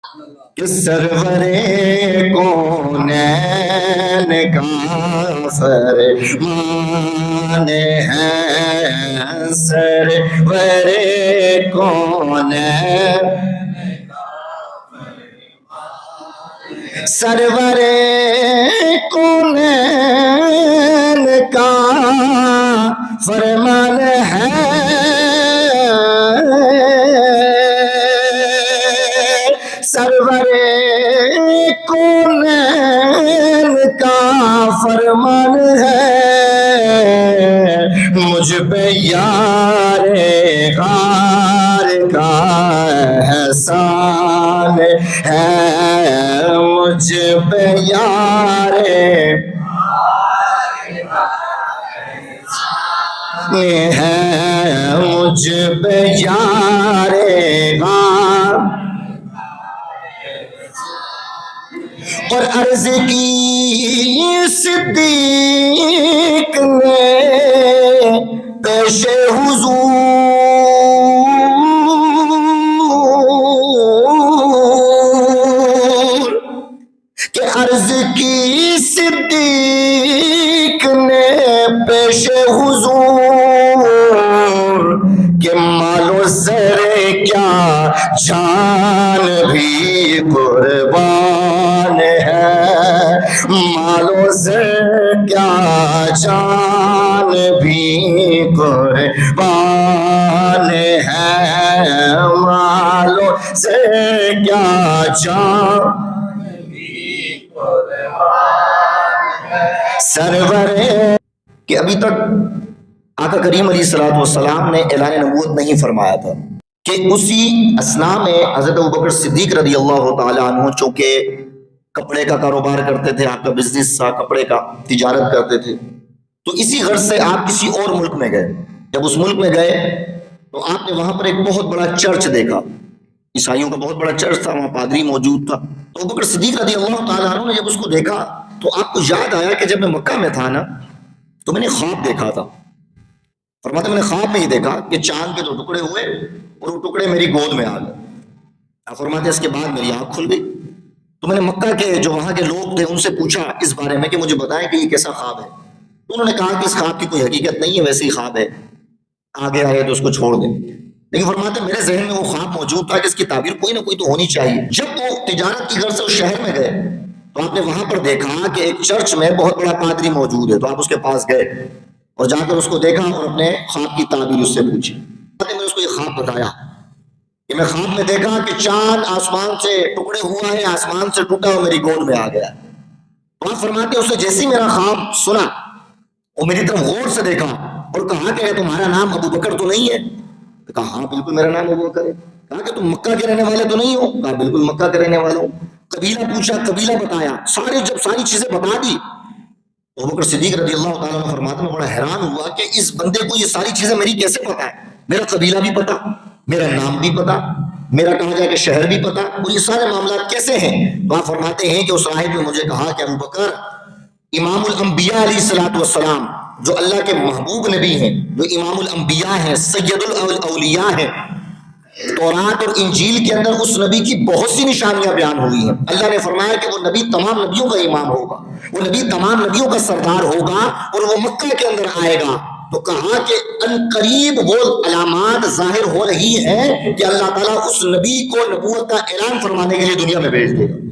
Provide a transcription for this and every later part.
کہ سرور کونین کا فرمان ہے، سرور کونین سرور کونین کا فرمان ہے، سرور کونین کا فرمان ہے، مجھ پہ یار غار کا احسان ہے، مجھ پہ یار ہے، مجھ پہ یار غار اور عرض کی صدیق نے پیش حضور، کہ عرض کی صدیق نے پیش حضور، کہ مال و زر کیا جان بھی قربان ہے، مال و زر کیا جان بھی قربان ہے، مال و زر کیا جان سرور کہ ابھی تک آقا کریم علیہ السلام نے اعلان نبوت نہیں فرمایا تھا، کہ اسی اثناء میں حضرت ابوبکر صدیق رضی اللہ تعالیٰ عنہ چونکہ کپڑے کا کاروبار کرتے تھے، آپ کا بزنس تھا، کپڑے کا تجارت کرتے تھے، تو اسی غرض سے آپ کسی اور ملک میں گئے۔ جب اس ملک میں گئے تو آپ نے وہاں پر ایک بہت بڑا چرچ دیکھا، عیسائیوں کا بہت بڑا چرچ تھا، وہاں پادری موجود تھا۔ تو ابوبکر صدیق رضی اللہ تعالیٰ عنہ نے جب اس کو دیکھا تو آپ کو یاد آیا کہ جب میں مکہ میں تھا نا تو میں نے خواب دیکھا تھا۔ فرماتے میں نے خواب میں ہی دیکھا کہ چاند کے 2 ٹکڑے ہوئے اور وہ ٹکڑے میری گود میں آ گئے۔ فرماتے اس کے بعد میری آنکھ کھل گئی، تو میں نے مکہ کے جو وہاں کے لوگ تھے ان سے پوچھا اس بارے میں کہ مجھے بتائیں کہ یہ کیسا خواب ہے۔ تو انہوں نے کہا کہ اس خواب کی کوئی حقیقت نہیں ہے، ویسے ہی خواب ہے، آگے آئے تو اس کو چھوڑ دیں۔ لیکن فرماتے میرے ذہن میں وہ خواب موجود تھا کہ اس کی تعبیر کوئی نہ کوئی تو ہونی چاہیے۔ جب وہ تجارت کی غرض سے اس شہر میں گئے تو آپ نے وہاں پر دیکھا کہ ایک چرچ میں بہت بڑا پادری موجود ہے، تو آپ اس کے پاس گئے اور جا کر اس کو دیکھا اور اپنے خواب کی تعبیر اس سے پوچھی۔ میں نے اس کو یہ خواب بتایا کہ میں خواب میں دیکھا کہ چاند آسمان سے ٹکڑے ہوا ہے، آسمان سے ٹوٹا اور میری گود میں آ گیا۔ تو آپ فرماتے ہیں اسے جیسے ہی میرا خواب سنا وہ میری طرف غور سے دیکھا اور کہا کہ تمہارا نام ابو بکر تو نہیں ہے؟ کہا ہاں بالکل میرا نام ابو بکر ہے۔ کہا کہ تم مکہ کے رہنے والے تو نہیں ہو؟ کہا بالکل مکہ کے رہنے والا ہوں۔ قبیلہ پوچھا، قبیلہ بتایا، جب ساری چیزیں بتا دی ابوبکر صدیق رضی اللہ تعالیٰ عنہ فرماتے میں بڑا حیران ہوا کہ اس بندے کو یہ ساری چیزیں میری کیسے پتا ہے، میرا قبیلہ بھی پتا، میرا نام بھی پتا، میرا کہا جائے کہ شہر بھی پتا، اور یہ سارے معاملات کیسے ہیں؟ تو آپ فرماتے ہیں کہ اس راہب نے مجھے کہا کہ ابوبکر امام الانبیاء علیہ السلام جو اللہ کے محبوب نبی ہیں، جو امام الانبیاء ہیں، سید الاولیاء ہیں، تورات اور انجیل کے اندر اس نبی کی بہت سی نشانیاں بیان ہوئی ہیں۔ اللہ نے فرمایا کہ وہ نبی تمام نبیوں کا امام ہوگا، وہ نبی تمام نبیوں کا سردار ہوگا اور وہ مکہ کے اندر آئے گا۔ تو کہا کہ ان قریب وہ علامات ظاہر ہو رہی ہیں کہ اللہ تعالیٰ اس نبی کو نبوت کا اعلان فرمانے کے لیے دنیا میں بھیج دے گا۔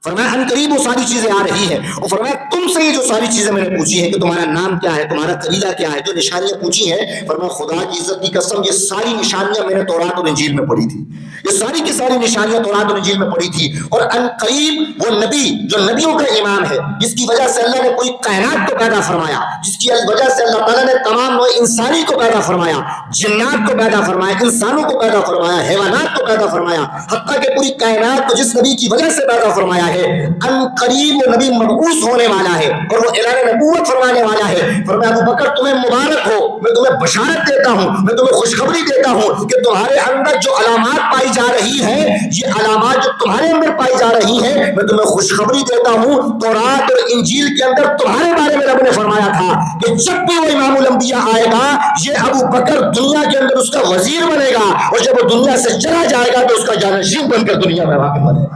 فرمایا ان قریب وہ ساری چیزیں آ رہی ہیں، اور فرمایا تم سے یہ جو ساری چیزیں میں نے پوچھی ہیں کہ تمہارا نام کیا ہے، تمہارا قبیلہ کیا ہے، جو نشانیاں پوچھی ہیں، فرمایا خدا کی عزت کی قسم یہ ساری نشانیاں میں نے تورات اور انجیل میں پڑھی تھی، یہ ساری کی ساری نشانیاں تورات اور انجیل میں پڑھی تھی۔ اور ان قریب وہ نبی جو نبیوں کا امام ہے، جس کی وجہ سے اللہ نے پوری کائنات کو پیدا فرمایا، جس کی وجہ سے اللہ تعالیٰ نے تمام نوع انسانی کو پیدا فرمایا، جنات کو پیدا فرمایا، انسانوں کو پیدا فرمایا، حیوانات کو پیدا فرمایا، حتیٰ کہ پوری کائنات کو جس نبی کی وجہ سے پیدا فرمایا ہے، ان قریب وہ نبی مبعوث ہونے والا ہے اور وہ اعلان نبوت فرمانے والا ہے۔ فرمایا ابو بکر تمہیں مبارک ہو، میں تمہیں بشارت دیتا ہوں، میں تمہیں خوشخبری دیتا ہوں کہ تمہارے اندر جو علامات پائی جا رہی ہیں، یہ علامات جو تمہارے اندر پائی جا رہی ہیں، میں تمہیں خوشخبری دیتا ہوں تورات اور انجیل کے اندر تمہارے بارے میں رب نے فرمایا تھا کہ جب بھی وہ امام الانبیاء آئے گا یہ ابو بکر دنیا کے اندر اس کا وزیر بنے گا اور جب وہ دنیا سے چلا جائے گا تو اس کا جانشین بن کر دنیا میں حاکم بنے گا.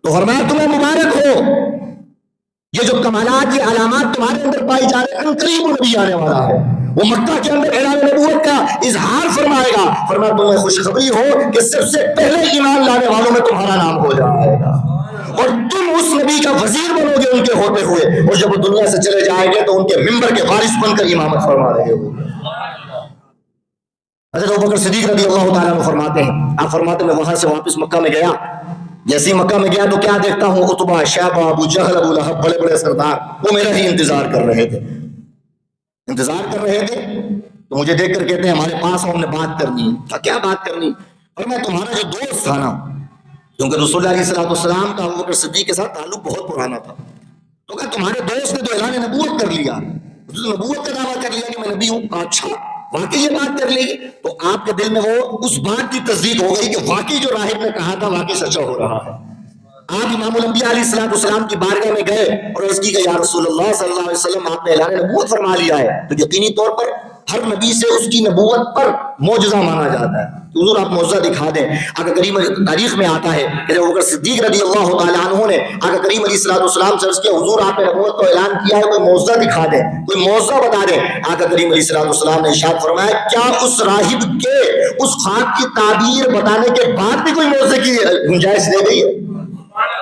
تو فرمایا تمہیں مبارک ہو، یہ جو کمالات یہ علامات تمہارے اندر پائی جا رہے ہیں، قریب وہ نبی آنے والا ہے، وہ مکہ کے اندر اعلان نبوت کا اظہار فرمائے گا. فرمایا تمہیں خوشخبری ہو کہ سب سے پہلے ایمان لانے والوں میں تمہارا نام ہو جائے گا اور تم اس نبی کا وزیر بنو گے ان کے ہوتے ہوئے، اور جب وہ دنیا سے چلے جائیں گے تو ان کے منبر کے وارث بن کر امامت فرما رہے ہو. حضرت ابوبکر صدیق رضی اللہ تعالیٰ عنہ فرماتے ہیں، آپ فرماتے ہیں میں وہاں سے واپس مکہ میں گیا، جیسے مکہ میں گیا تو کیا دیکھتا ہوں، عتبہ، شیبہ، ابو جہل، ابو لہب، بڑے بڑے سردار وہ میرا ہی انتظار کر رہے تھے تو مجھے دیکھ کر کہتے ہیں ہمارے پاس ہم نے بات کرنی ہے. کیا بات کرنی؟ اور میں تمہارا جو دوست تھا نا، کیونکہ رسول اللہ علیہ السلام کا ابوبکر صدیق کے ساتھ تعلق بہت پرانا تھا، تو کہا تمہارے دوست نے تو اعلان نبوت کر لیا، نبوت کا دعویٰ کر لیا کہ میں نبی ہوں. اچھا واقعی یہ بات کر لی، تو آپ کے دل میں وہ اس بات کی تصدیق ہو گئی کہ واقعی جو راہب نے کہا تھا واقعی سچا ہو رہا ہے. آپ امام الانبیاء علیہ السلام کی بارگاہ میں گئے اور عرض کی کہ یا رسول اللہ صلی اللہ علیہ وسلم آپ نے اعلان نبوت فرما لیا ہے. تو یقینی طور پر ہر نبی سے اس کی نبوت پر معجزہ مانا جاتا ہے، تو حضور آپ معجزہ دکھا دیں. آقا کریم تاریخ میں آتا ہے کہ جب ابوبکر صدیق رضی اللہ تعالیٰ عنہ نے آقا کریم علیہ السلام سے عرض کیا حضور آپ نے نبوت کو اعلان کیا ہے، کوئی معجزہ دکھا دیں، کوئی معجزہ بتا دیں. آقا کریم علیہ السلام نے ارشاد فرمایا کیا اس راہب کے اس خواب کی تعبیر بتانے کے بعد بھی کوئی معجزے کی گنجائش رہ گئی ہے؟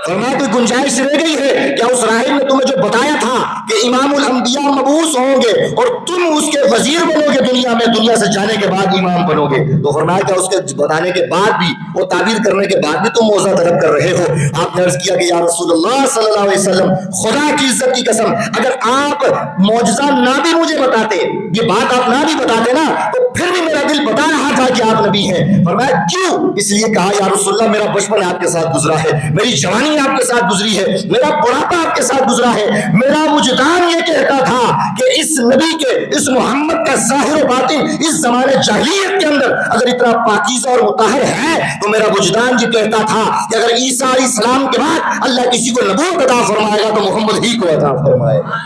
فرمایا کوئی گنجائش رہ گئی ہے کیا اس راہب نے تمہیں جو بتایا تھا کہ امام الانبیاء مبعوث ہوں گے اور تم اس کے وزیر بنو گے دنیا میں، دنیا سے جانے کے بعد امام بنو گے، تو فرمایا کیا اس کے بتانے کے بعد بھی، وہ تعبیر کرنے کے بعد بھی تم معجزہ طلب کر رہے ہو؟ آپ نے عرض کیا کہ یا رسول اللہ صلی اللہ علیہ وسلم خدا کی عزت کی قسم اگر آپ معجزہ نہ بھی مجھے بتاتے، یہ بات آپ نہ بھی بتاتے نا، تو پھر بھی میرا دل بتا رہا تھا کہ آپ نبی ہیں. فرمایا کیوں؟ اس لیے کہا یا رسول اللہ میرا بچپن آپ کے ساتھ گزرا ہے، میری جوانی آپ کے ساتھ گزری ہے، میرا بڑھاپا آپ کے ساتھ گزرا ہے، میرا وجدان یہ کہتا تھا کہ اس نبی کے، اس محمد کا ظاہر و باطن اس زمانے جاہلیت کے اندر اگر اتنا پاکیزہ اور مطہر ہے تو میرا وجدان یہ کہتا تھا کہ اگر عیسیٰ علیہ السلام کے بعد اللہ کسی کو نبوت عطا فرمائے گا تو محمد ہی کو عطا فرمائے گا.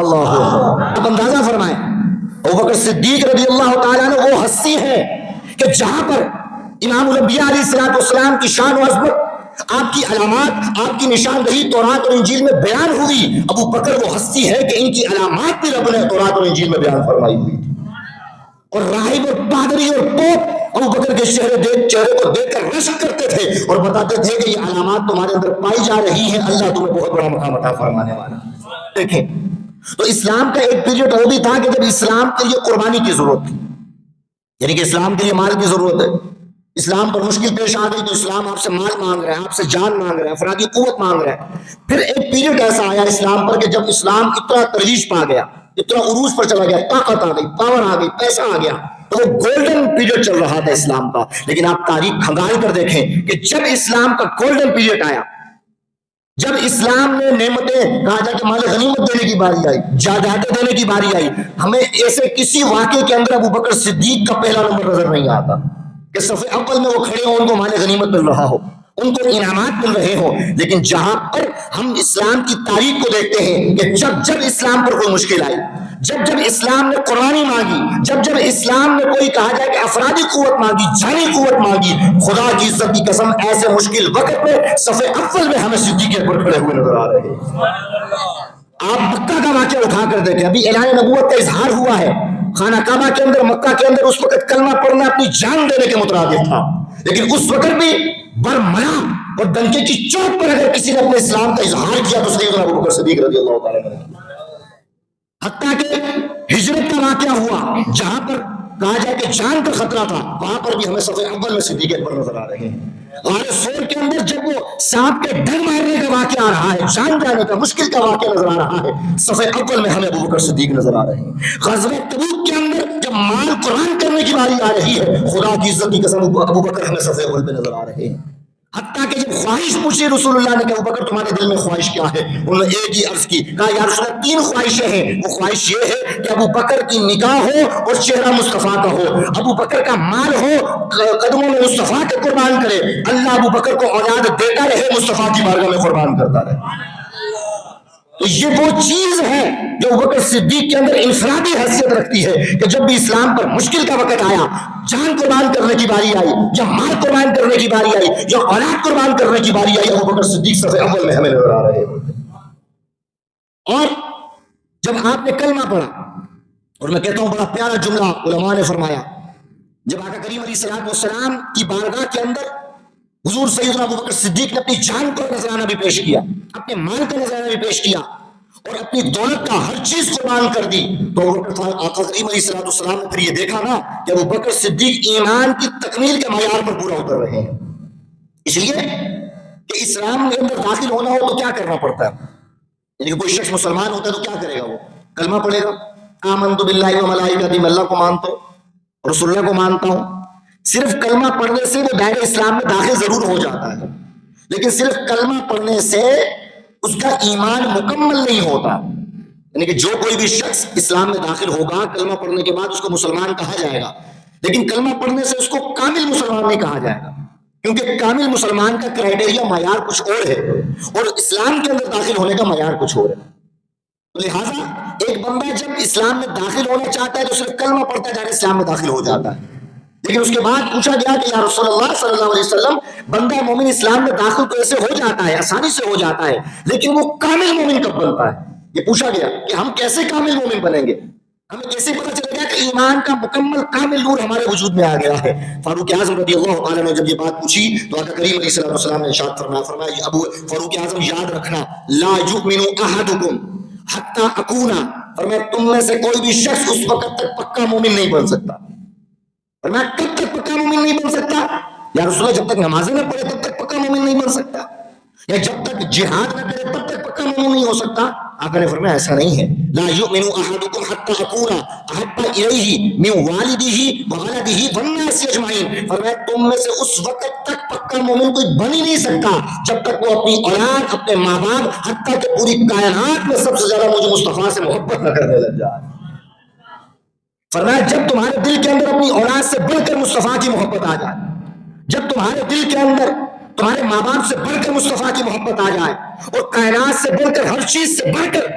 اللہ اب اندازہ فرمائیں ابوبکر صدیق رضی اللہ تعالیٰ عنہ وہ ہستی ہے کہ جہاں پر امام الانبیاء علیہ السلام کی شان و عظمت، آپ کی علامات، آپ کی نشاندہی تورات اور انجیل میں بیان ہوئی، ابو بکر وہ ہستی ہے کہ ان کی علامات بھی رب نے تورات اور انجیل میں بیان فرمائی ہوئی تھی. اور راہب اور پادری اور پوپ ابو بکر کے چہرے کو دیکھ کر رشک کرتے تھے اور بتاتے تھے کہ یہ علامات تمہارے اندر پائی جا رہی ہیں، اللہ تمہیں بہت بڑا مقام عطا فرمانے والا. دیکھیں تو اسلام کا ایک پیریڈ وہ بھی تھا کہ جب اسلام کے لیے قربانی کی ضرورت تھی، یعنی کہ اسلام کے لیے مال کی ضرورت ہے، اسلام پر مشکل پیش آ گئی تو اسلام آپ سے مال مانگ رہا ہے، آپ سے جان مانگ رہا ہے، افرادی قوت مانگ رہا ہے. پھر ایک پیریڈ ایسا آیا اسلام پر کہ جب اسلام اتنا ترویج پا گیا، اتنا عروج پر چلا گیا، طاقت آ گئی، پاور آ گئی، پیسہ آ گیا، تو وہ گولڈن پیریڈ چل رہا تھا اسلام کا. لیکن آپ تاریخ کھنگال کر دیکھیں کہ جب اسلام کا گولڈن پیریڈ آیا، جب اسلام نے نعمتیں کہا جائے کہ مال غنیمت دینے کی باری آئی، جائیدادیں دینے کی باری آئی، ہمیں ایسے کسی واقعے کے اندر ابو بکر صدیق کا پہلا نمبر نظر نہیں آتا کہ صف اول میں وہ کھڑے ہوں، ان کو مال غنیمت مل رہا ہو، ان کو انعامات مل رہے ہوں. لیکن جہاں پر ہم اسلام کی تاریخ کو دیکھتے ہیں کہ جب اسلام پر کوئی مشکل آئی، جب اسلام نے قربانی مانگی، جب اسلام نے کوئی کہا جائے کہ افرادی قوت مانگی، جانی قوت مانگی، خدا کی عزت کی قسم ایسے مشکل وقت میں صف اول میں ہمیں صدیق اکبر کھڑے ہوئے نظر آ رہے ہیں. آپ مکہ کا واقعہ اٹھا کر دیکھیں، ابھی اعلان نبوت کا اظہار ہوا ہے، خانہ کعبہ کے اندر، مکہ کے اندر اس وقت کلمہ پڑھنا اپنی جان دینے کے مترادف تھا. لیکن اس وقت بھی برملا اور ڈنکے کی چوٹ پر اگر کسی نے اپنے اسلام کا اظہار کیا تو سیدنا ابو بکر صدیق رضی اللہ تعالیٰ عنہ نے. حتیٰ کہ ہجرت کا واقعہ ہوا جہاں پر کہا جائے کہ جان کا خطرہ تھا، وہاں پر بھی ہمیں صف اول میں صدیق اکبر نظر آ رہے ہیں. غار سور کے اندر جب وہ سانپ کے ڈنگ مارنے کا واقعہ آ رہا ہے، جان جانے کا مشکل کا واقعہ نظر آ رہا ہے، صف اول میں ہمیں ابو بکر صدیق نظر آ رہے ہیں. غزوہ تبوک کے اندر جب مال قرآن کرنے کی باری آ رہی ہے، خدا کی عزت کی قسم ابو بکر ہمیں صف اول پہ نظر آ رہے ہیں. حتیٰ کہ جب خواہش پوچھی رسول اللہ نے کہ ابوبکر تمہارے دل میں خواہش کیا ہے، انہوں نے ایک ہی عرض کی، کہا یا رسول اللہ 3 خواہشیں ہیں، وہ خواہش یہ ہے کہ ابوبکر کی نکاح ہو اور چہرہ مصطفیٰ کا ہو، ابوبکر کا مال ہو قدموں میں مصطفیٰ کے قربان کرے، اللہ ابوبکر کو اولاد دیتا رہے، مصطفیٰ کی بارگاہ میں قربان کرتا رہے۔ تو یہ وہ چیز ہے جو ابوبکر صدیق کے اندر انفرادی حیثیت رکھتی ہے کہ جب بھی اسلام پر مشکل کا وقت آیا، جان قربان کرنے کی باری آئی، یا مال قربان کرنے کی باری آئی، یا اولاد قربان کرنے کی باری آئی، ابوبکر صدیق صف اول میں ہمیں نظر آ رہے ہیں۔ اور جب آپ نے کلمہ پڑھا، اور میں کہتا ہوں بڑا پیارا جملہ علماء نے فرمایا، جب آقا کریم علیہ الصلوۃ والسلام کی بارگاہ کے اندر حضور سیدنا ابوبکر صدیق نے اپنی جان کا نذرانہ بھی پیش کیا، اپنے مال کا نذرانہ بھی پیش کیا، اور اپنی دولت کا ہر چیز قربان کر دی، تو آقا کریم علیہ الصلوۃ والسلام نے پھر یہ دیکھا نا کہ ابوبکر صدیق ایمان کی تکمیل کے معیار پر پورا اتر رہے ہیں۔ اس لیے کہ اسلام کے اندر داخل ہونا ہو تو کیا کرنا پڑتا ہے، یعنی کہ کوئی شخص مسلمان ہوتا ہے تو کیا کرے گا، وہ کلمہ پڑھے گا، آمنت باللہ و ملائکتہ، میں اللہ کو مانتا ہوں، رسول اللہ کو مانتا ہوں۔ صرف کلمہ پڑھنے سے وہ دائرہ اسلام میں داخل ضرور ہو جاتا ہے، لیکن صرف کلمہ پڑھنے سے اس کا ایمان مکمل نہیں ہوتا، یعنی کہ جو کوئی بھی شخص اسلام میں داخل ہوگا کلمہ پڑھنے کے بعد اس کو مسلمان کہا جائے گا، لیکن کلمہ پڑھنے سے اس کو کامل مسلمان نہیں کہا جائے گا، کیونکہ کامل مسلمان کا کرائٹیریا معیار کچھ اور ہے، اور اسلام کے اندر داخل ہونے کا معیار کچھ اور ہے۔ لہٰذا ایک بندہ جب اسلام میں داخل ہونا چاہتا ہے تو صرف کلمہ پڑھتا ہے، اسلام میں داخل ہو جاتا ہے، لیکن اس کے بعد پوچھا گیا کہ یا رسول اللہ صلی اللہ علیہ وسلم، بندہ مومن اسلام میں داخل تو ایسے ہو جاتا ہے، آسانی سے ہو جاتا ہے، لیکن وہ کامل مومن کب بنتا ہے؟ یہ پوچھا گیا کہ ہم کیسے کامل مومن بنیں گے، ہمیں کیسے پتہ چلے گا کہ ایمان کا مکمل کامل نور ہمارے وجود میں آ گیا ہے؟ فاروق اعظم رضی اللہ عنہ نے جب یہ بات پوچھی تو آقا کریم علیہ السلام نے ارشاد فرمایا ابو فاروق اعظم یاد رکھنا، لا یؤمن احدکم حتی اکون، فرمایا تم میں سے کوئی بھی شخص اس وقت تک پکا مومن نہیں بن سکتا، فرمایا کب تک پکا مومن نہیں بن سکتا؟ یا رسول اللہ جب تک نمازیں نہ پڑھے تب تک پکا مومن نہیں بن سکتا، یا جب تک جہاد نہ کرے تب تک پکا مومن نہیں ہو سکتا؟ آقا نے فرمایا ایسا نہیں ہے، لا یؤمن احدکم حتی اکون احب الیہ من والدہ وولدہ والناس اجمعین، فرمایا تم میں سے اس وقت تک پکا مومن کوئی بن ہی نہیں سکتا جب تک وہ اپنی اولاد، اپنے ماں باپ، حتیٰ کہ پوری کائنات میں سب سے زیادہ مجھے مصطفیٰ سے محبت نہ کرنے لگ جائے۔ فرمایا جب تمہارے دل کے اندر اپنی اولاد سے بڑھ کر مصطفیٰ کی محبت آ جائے، جب تمہارے دل کے اندر تمہارے ماں باپ سے بڑھ کر مصطفیٰ کی محبت آ جائے، اور کائنات سے بڑھ کر ہر چیز سے بڑھ کر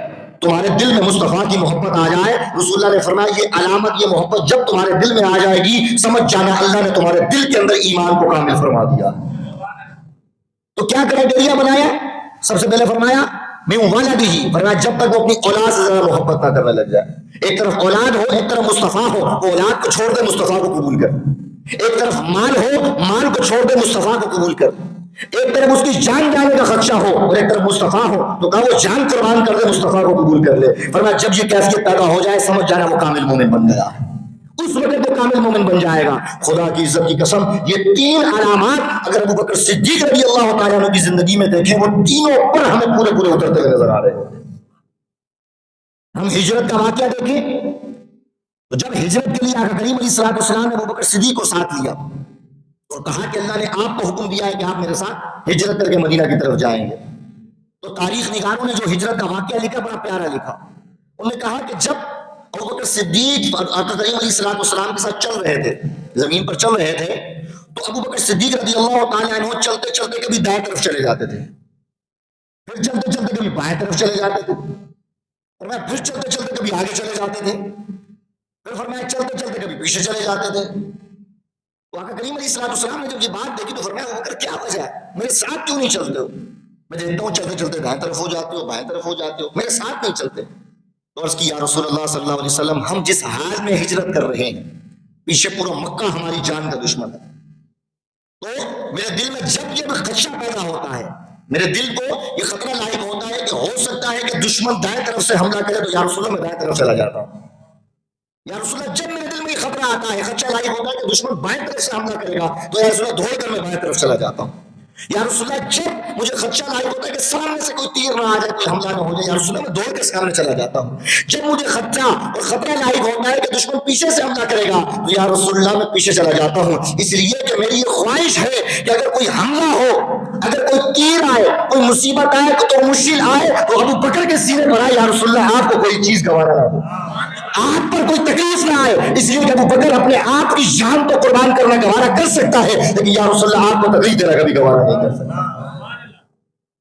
تمہارے دل میں مصطفیٰ کی محبت آ جائے، رسول اللہ نے فرمایا یہ علامت، یہ محبت جب تمہارے دل میں آ جائے گی، سمجھ جانا اللہ نے تمہارے دل کے اندر ایمان کو کامل فرما دیا۔ تو کیا کرائٹیریا بنایا؟ سب سے پہلے فرمایا من والدہ، فرمایا جب تک وہ اپنی اولاد سے زیادہ محبت نہ کرنے لگ جائے، ایک طرف اولاد ہو ایک طرف مصطفیٰ ہو، وہ اولاد کو چھوڑ دے مصطفیٰ کو قبول کر، ایک طرف مال ہو مال کو چھوڑ دے مصطفیٰ کو قبول کر، ایک طرف اس کی جان جانے کا خدشہ ہو اور ایک طرف مصطفیٰ ہو، تو کہا وہ جان قربان کر دے مصطفیٰ کو قبول کر لے۔ فرمایا جب یہ کیفیت پیدا ہو جائے سمجھ جانا وہ کامل مومن بن گیا، اس وقت وہ کامل مومن بن جائے گا۔ خدا کی عزت کی قسم یہ 3 علامات اگر ابوبکر صدیق رضی اللہ تعالیٰ عنہ کی زندگی میں دیکھیں، وہ تینوں پر ہمیں پورے پورے اترتے ہوئے نظر آ رہے ہیں۔ ہم ہجرت کا واقعہ دیکھیں تو جب ہجرت کے لیے آقا کریم علیہ السلام نے ابوبکر صدیق کو ساتھ لیا اور کہا کہ اللہ نے آپ کو حکم دیا ہے کہ آپ میرے ساتھ ہجرت کر کے مدینہ کی طرف جائیں گے، تو تاریخ نگاروں نے جو ہجرت کا واقعہ لکھا بڑا پیارا لکھا، انہوں نے کہا کہ جب ابوبکر صدیق آقا کریم علیہ السلام کے ساتھ چل رہے تھے، زمین پر چل رہے تھے، تو ابوبکر صدیق رضی اللہ تعالیٰ عنہ چلتے چلتے کبھی دائیں طرف چلے جاتے تھے، پھر چلتے چلتے کبھی بائیں طرف چلے جاتے تھے، فرمایا پھر چلتے چلتے کبھی آگے چلے جاتے تھے، پھر فرمایا چلتے چلتے کبھی پیچھے چلے جاتے تھے۔ تو آقا کریم علیہ السلام نے جب یہ بات دیکھی تو فرمایا ابوبکر کیا وجہ ہے، میرے ساتھ کیوں نہیں چلتے ہو؟ میں دیکھتا ہوں چلتے چلتے دائیں طرف ہو جاتے ہو بائیں طرف ہو جاتے ہو، میرے ساتھ نہیں چلتے۔ تو عرض کی یا رسول اللہ صلی اللہ علیہ وسلم ہم جس حال میں ہجرت کر رہے ہیں، پیچھے پورا مکہ ہماری جان کا دشمن ہے، تو میرے دل میں جب یہ خدشہ پیدا ہوتا ہے، میرے دل کو یہ خطرہ لاحق ہوتا ہے کہ ہو سکتا ہے کہ دشمن دائیں طرف سے حملہ کرے، تو یا رسول اللہ میں دائیں طرف چلا جاتا ہوں۔ یا رسول اللہ جب میرے دل میں یہ خطرہ آتا ہے، خدشہ لاحق ہوتا ہے کہ دشمن بائیں طرف سے حملہ کرے گا، تو یا رسول اللہ دوڑ کر میں بائیں طرف چلا جاتا ہوں۔ یا رسول اللہ جب مجھے خدشہ لاحق ہوتا ہے کہ سامنے سے کوئی تیر نہ آ جائے، کوئی حملہ نہ ہو جائے، یا رسول اللہ میں دوڑ کے سامنے چلا جاتا ہوں۔ جب مجھے خدشہ اور خطرہ لاحق ہوتا ہے کہ دشمن پیچھے سے حملہ کرے گا تو یا رسول اللہ میں پیچھے چلا جاتا ہوں، اس لیے کہ میری یہ خواہش ہے کہ اگر کوئی حملہ ہو، اگر کوئی تیر آئے، کوئی مصیبت آئے، کوئی مشکل آئے تو ابو بکر کے سینے پر آئے، یا رسول اللہ آپ کو کوئی چیز گوارا نہ ہو، آپ پر کوئی تکلیف نہ آئے، اس لیے کہ ابو بکر اپنے آپ کی جان تو قربان کرنا گوارا کر سکتا ہے، لیکن یا رسول اللہ آپ کو تکلیف دینا کبھی گوارا نہیں کر سکتا۔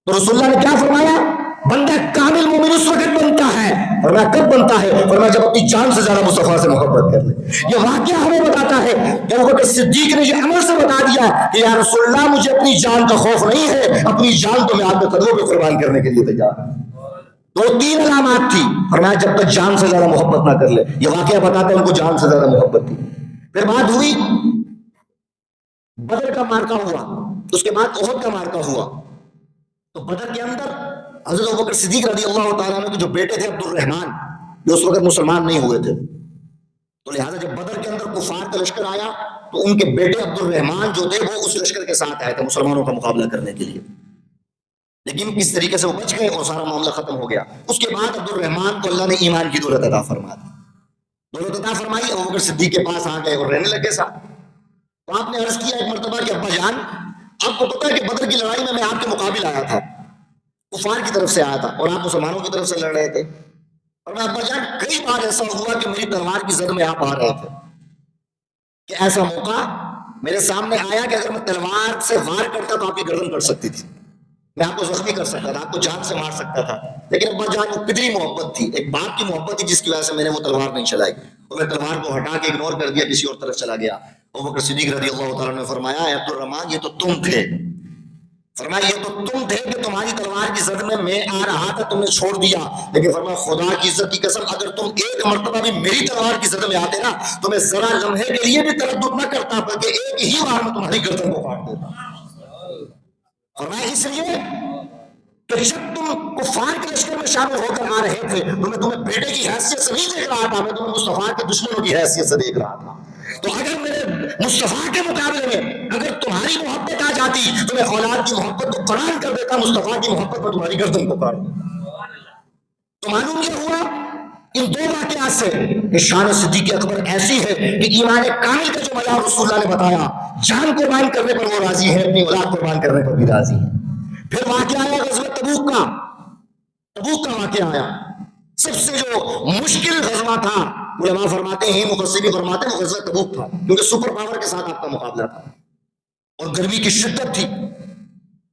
تو رسول اللہ نے کیا فرمایا؟ بندہ کامل مومن اس وقت بنتا ہے، اور میں کب بنتا ہے؟ اور میں جب اپنی جان سے زیادہ مصطفیٰ سے محبت کر لے۔ یہ واقعہ ہمیں بتاتا ہے کہ ابو بکر صدیق نے یہ عمل سے بتا دیا کہ یا رسول اللہ مجھے اپنی جان کا خوف نہیں ہے، اپنی جان تو میں آپ کے قدموں پہ قربان کرنے کے لیے تیار ہوں۔ تو تین علامات تھی، فرمایا جب تک جان سے زیادہ محبت نہ کر لے۔ یہ واقعہ بتاتا ہے ان کو جان سے زیادہ محبت تھی۔ پھر بات ہوئی بدر کا مارکا ہوا، اس کے بعد احد کا مارکا ہوا۔ تو بدر کے اندر حضرت ابوبکر صدیق رضی اللہ تعالیٰ عنہ کے جو بیٹے تھے عبد الرحمن، جو اس وقت مسلمان نہیں ہوئے تھے، تو لہٰذا جب بدر کے اندر کفار کا لشکر آیا تو ان کے بیٹے عبد الرحمن جو تھے وہ اس لشکر کے ساتھ آئے تھے مسلمانوں کا مقابلہ کرنے کے لیے، لیکن کس طریقے سے وہ بچ گئے اور سارا معاملہ ختم ہو گیا۔ اس کے بعد عبد الرحمن کو اللہ نے ایمان کی دولت عطا فرما دی، دولت عطا فرمائی، ابوبکر صدیق کے پاس آ گئے اور رہنے لگے ساتھ۔ تو آپ نے عرض کیا ایک مرتبہ کہ ابا جان آپ کو پتا ہے کہ بدر کی لڑائی میں آپ کے مقابل آیا تھا، کفار کی طرف سے آیا تھا اور آپ مسلمانوں کی طرف سے لڑ رہے تھے، اور میں ابا جان کئی بار ایسا ہوا کہ میری تلوار کی زد میں آپ آ رہے تھے کہ ایسا موقع میرے سامنے آیا کہ اگر میں تلوار سے وار کرتا تو آپ کی گردن کٹ سکتی تھی، میں آپ کو زخمی کر سکتا تھا، آپ کو جان سے مار سکتا تھا، لیکن ابا جان وہ کتنی محبت تھی، ایک باپ کی محبت تھی جس کی وجہ سے میں نے وہ تلوار نہیں چلائی اور میں تلوار کو ہٹا کے اگنور کر دیا، کسی اور طرف چلا گیا۔ ابوبکر صدیق رضی اللہ تعالیٰ نے فرمایا اے عبد الرحمن یہ تو تم تھے، فرمایا یہ تو تم تھے کہ تمہاری تلوار کی زد میں آ رہا تھا، تم نے چھوڑ دیا، لیکن فرمایا خدا کی عزت کی قسم اگر تم ایک مرتبہ بھی میری تلوار کی زد میں آتے نا تو میں ذرا لمحے کے لیے بھی تردد نہ کرتا بلکہ ایک ہی بار میں تمہاری گردن کو کاٹ دیتا۔ فرمایا اس لیے کہ جب تم کفار کے لشکر میں شامل ہو کر آ رہے تھے تو میں تمہیں بیٹے کی حیثیت سے نہیں دیکھ رہا تھا، میں تمہیں مصطفیٰ کے دشمنوں کی حیثیت سے دیکھ رہا تھا۔ تو اگر میرے مصطفیٰ کے مقابلے میں اگر تمہاری محبت آ جاتی تو میں اولاد کی محبت کو قربان کر دیتا، مصطفیٰ کی محبت پر تمہاری گردن کو کاٹ دیتا۔ تو معلوم یہ ہوا ان دو واقعات سے کہ شان صدیق اکبر ایسی ہے کہ ایمان کامل کا جو معیار رسول اللہ نے بتایا، جان قربان کرنے پر وہ راضی ہے، اپنی اولاد قربان کرنے پر بھی راضی ہے۔ پھر واقعہ آیا غزوہ تبوک کا واقعہ آیا، سب سے جو مشکل غزوہ تھا، علماء فرماتے ہیں مفسرین فرماتے ہیں وہ غزوہ تبوک تھا، کیونکہ سپر پاور کے ساتھ آپ کا مقابلہ تھا اور گرمی کی شدت تھی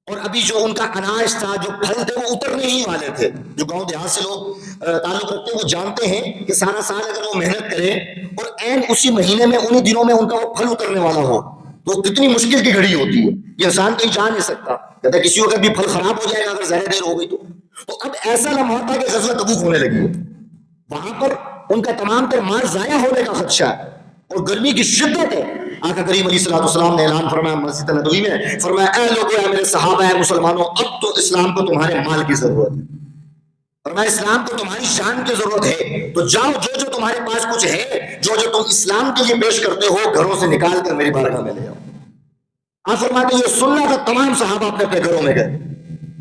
اور ابھی جو ان کا اناج تھا، جو پھل تھے وہ اترنے ہی والے تھے۔ جو گاؤں دیہات سے لوگ تعلق رکھتے ہیں وہ جانتے ہیں کہ سارا سال اگر وہ محنت کرے اور عین اسی مہینے میں انہی دنوں میں ان کا وہ پھل اترنے والا ہو تو کتنی مشکل کی گھڑی ہوتی ہے، یہ انسان کہیں جا نہیں سکتا، کہتا ہے کسی وقت بھی پھل خراب ہو جائے گا اگر زیادہ دیر ہو گئی تو اب ایسا لمحہ تھا کہ غزوہ تبوک ہونے لگی ہے، وہاں پر ان کا تمام تر مال ضائع ہونے کا خدشہ ہے اور گرمی کی شدت ہے۔ آقا کریم علیہ السلام نے اعلان فرمایا مسجد نبوی میں، فرمایا اے لوگو اے میرے صحابہ اے مسلمانوں اب تو اسلام کو تمہارے مال کی ضرورت ہے، فرمایا اسلام کو تمہاری شان کی ضرورت ہے، تو جاؤ جو تمہارے پاس کچھ ہے، جو تم اسلام کے لیے پیش کرتے ہو گھروں سے نکال کر میری بارگاہ میں لے آؤ۔ آپ فرماتے ہیں یہ سننا تھا، تمام صحابہ اپنے اپنے گھروں میں گئے،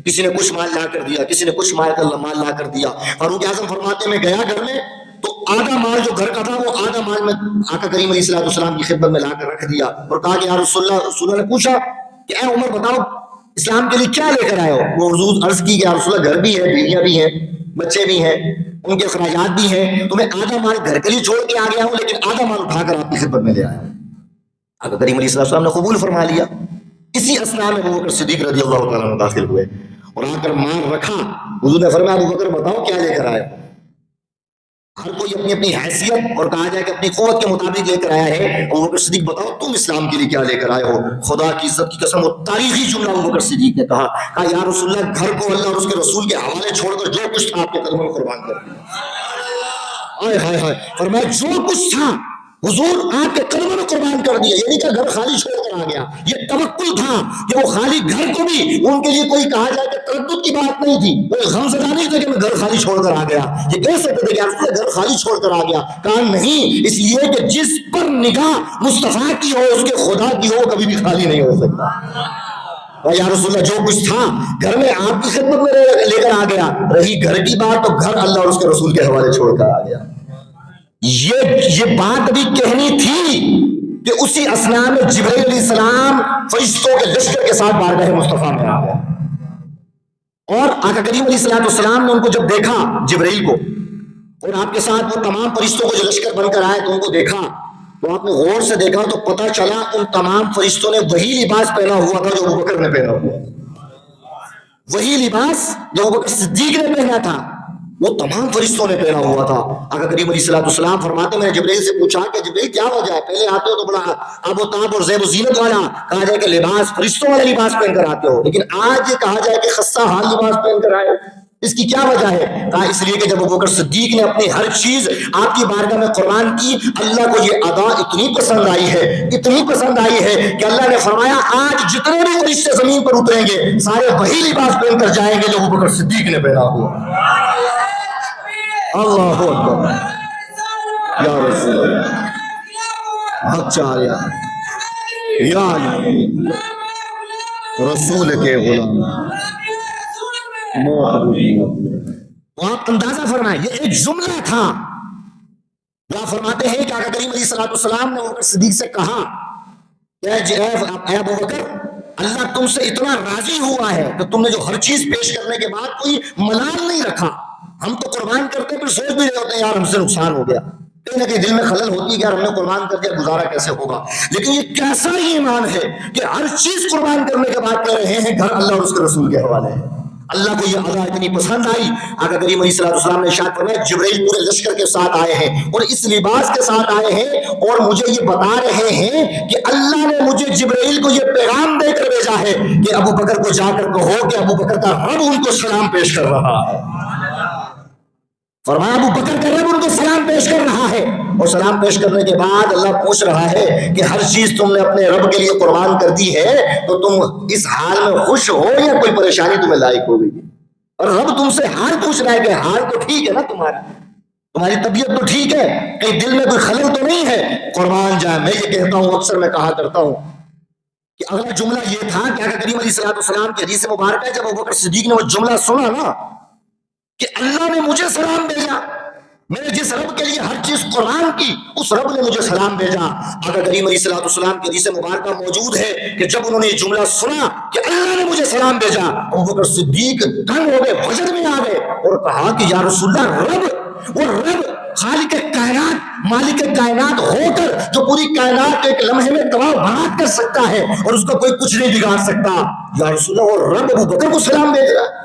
کسی نے کچھ مال لا کر دیا، کسی نے کچھ مال لا کر دیا۔ فاروق اعظم فرماتے میں گیا گھر میں تو آدھا مال جو گھر کا تھا وہ آدھا مال میں آقا کریم علیہ السلام کی خدمت میں لا کر رکھ دیا اور کہا کہ یا رسول اللہ نے پوچھا کہ اے عمر بتاؤ اسلام کے لیے کیا لے کر آئے ہو؟ وہ حضور عرض کی کہ یا رسول اللہ گھر بھی ہے، بیویاں بھی ہیں، بچے بھی ہیں، ان کے اخراجات بھی ہیں، تو میں آدھا مال گھر کے لیے چھوڑ کے آ گیا ہوں لیکن آدھا مال اٹھا کر آپ کی خدمت میں لے آیا ہوں۔ آقا کریم علیہ السلام نے قبول فرما لیا۔ اسی اثناء میں ابوبکر صدیق رضی اللہ تعالیٰ عنہ داخل ہوئے اور آ کر مال رکھا، حضور نے فرمایا ابوبکر بتاؤ کیا لے کر آئے؟ ہر کوئی اپنی اپنی حیثیت اور کہا جائے کہ اپنی قوت کے مطابق لے کر آیا ہے۔ ابوبکر صدیق بتاؤ تم اسلام کے لیے کیا لے کر آئے ہو؟ خدا کی عزت کی قسم وہ تاریخی جملہ ابوبکر صدیق نے کہا یا رسول اللہ گھر کو اللہ اور اس کے رسول کے حوالے چھوڑ کر جو کچھ تھا آپ کے قدموں میں قربان کر دیا۔ آئے ہائے ہائے، فرمایا جو کچھ تھا حضور آپ کے قدموں میں قربان کر دیا، یعنی کہ گھر خالی چھوڑ کر آ گیا۔ یہ توکل تھا کہ وہ خالی گھر کو بھی ان کے لیے کوئی کہا جائے کہ تردد کی بات نہیں تھی، کوئی غم زدہ نہیں تھا کہ میں گھر خالی چھوڑ کر آ گیا۔ یہ کہہ سکتے تھے کہ آپ گھر خالی چھوڑ کر آ گیا، کہا نہیں، اس لیے کہ جس پر نگاہ مصطفیٰ کی ہو اس کے خدا کی ہو کبھی بھی خالی نہیں ہو سکتا۔ یا رسول اللہ جو کچھ تھا گھر میں آپ کی خدمت میں لے کر آ گیا، رہی گھر کی بات تو گھر اللہ اور اس کے رسول کے حوالے چھوڑ کر آ گیا۔ یہ بات ابھی کہنی تھی کہ اسی اثنا میں جبرائیل علیہ السلام فرشتوں کے لشکر کے ساتھ بارگاہ مصطفیٰ میں آ گیا، اور آقا کریم علیہ السلام نے ان کو جب دیکھا جبرائیل کو، اور آپ کے ساتھ وہ تمام فرشتوں کو جو لشکر بن کر آئے تو ان کو دیکھا، تو آپ نے غور سے دیکھا تو پتہ چلا ان تمام فرشتوں نے وہی لباس پہنا ہوا تھا جو ابوبکر نے پہنا ہوا، وہی لباس جو ابوبکر صدیق نے پہنا تھا وہ تمام فرشتوں نے پہنا ہوا تھا۔ آقا کریم علیہ السلام فرماتے میں نے جبرائیل سے پوچھا کہ جبرائیل کیا وجہ ہے، پہلے آتے ہو تو بڑا آب و تاب اور زیب و زینت والا کہا جائے کہ لباس فرشتوں والا لباس پہن کر آتے ہو، لیکن آج یہ کہا جائے کہ خستہ حال لباس پہن کر آئے، اس کی کیا وجہ ہے؟ کہا اس لیے کہ جب ابوبکر صدیق نے اپنی ہر چیز آپ کی بارگاہ میں قربان کی، اللہ کو یہ ادا اتنی پسند آئی ہے، اتنی پسند آئی ہے کہ اللہ نے فرمایا آج جتنے بھی فرشتے زمین پر اتریں گے سارے وہی لباس پہن کر جائیں گے جو ابوبکر صدیق نے پہنا ہوا۔ اللہ اکبر، یا رسول اللہ، حق چاہیا یا رسول کے غلام، آپ اندازہ فرمائیں یہ ایک جملہ تھا۔ آپ فرماتے ہیں کہ آقا کریم علیہ السلام نے ابوبکر صدیق سے کہا کہ اے ابوبکر اللہ تم سے اتنا راضی ہوا ہے کہ تم نے جو ہر چیز پیش کرنے کے بعد کوئی ملال نہیں رکھا۔ ہم تو قربان کرتے پھر سوچ بھی رہے ہوتے ہیں یار ہم سے نقصان ہو گیا، کہیں نہ کہیں دل میں خلل ہوتی ہے کہ یار ہم نے قربان کر دیا گزارا کیسے ہوگا، لیکن یہ کیسا ہی ایمان ہے کہ ہر چیز قربان کرنے کے بعد کہہ رہے ہیں گھر اللہ اور اس کے رسول کے حوالے ہے۔ اللہ کو یہ ادا اتنی پسند آئی، آقا کریم علیہ السلام نے ارشاد فرمایا جبرائیل پورے لشکر کے ساتھ آئے ہیں اور اس لباس کے ساتھ آئے ہیں، اور مجھے یہ بتا رہے ہیں کہ اللہ نے مجھے جبرائیل کو یہ پیغام دے کر بھیجا ہے کہ ابو بکر کو جا کر کہو کہ ابو بکر کا رب ان کو سلام پیش کر رہا ہے۔ فرمایا ابو بکر کا رب ان کو سلام پیش کر رہا ہے، اور سلام پیش کرنے کے بعد اللہ پوچھ رہا ہے کہ ہر چیز تم نے اپنے رب کے لیے قربان کر دی ہے تو تم اس حال میں خوش ہو یا کوئی پریشانی تمہیں لاحق ہو گئی؟ اور رب تم سے حال پوچھ رہا ہے کہ حال تو ٹھیک ہے نا تمہاری طبیعت تو ٹھیک ہے، کہیں دل میں کوئی خلل تو نہیں ہے؟ قربان جائے میں یہ کہتا ہوں، اکثر میں کہا کرتا ہوں کہ اگلا جملہ یہ تھا کہ آقا کریم علیہ السلام کی حدیث مبارکہ ہے جب ابوبکر صدیق نے وہ جملہ سنا نا کہ اللہ نے مجھے سلام بھیجا، میں نے جس رب کے لیے ہر چیز قرآن کی اس رب نے مجھے سلام بھیجا۔ آقا کریم علیہ السلام کی حدیث مبارکہ موجود ہے کہ جب انہوں نے یہ جملہ سنا کہ اللہ نے مجھے سلام بھیجا، ابوبکر صدیق دنگ ہو گئے، وجد میں آ گئے اور کہا کہ یا رسول اللہ رب، وہ رب خالق کائنات مالک کائنات ہو کر جو پوری کائنات کو ایک لمحے میں تباہ برباد کر سکتا ہے اور اس کو کوئی کچھ نہیں بگاڑ سکتا، یا رسول اللہ وہ رب ابوبکر کو سلام بھیج رہا ہے۔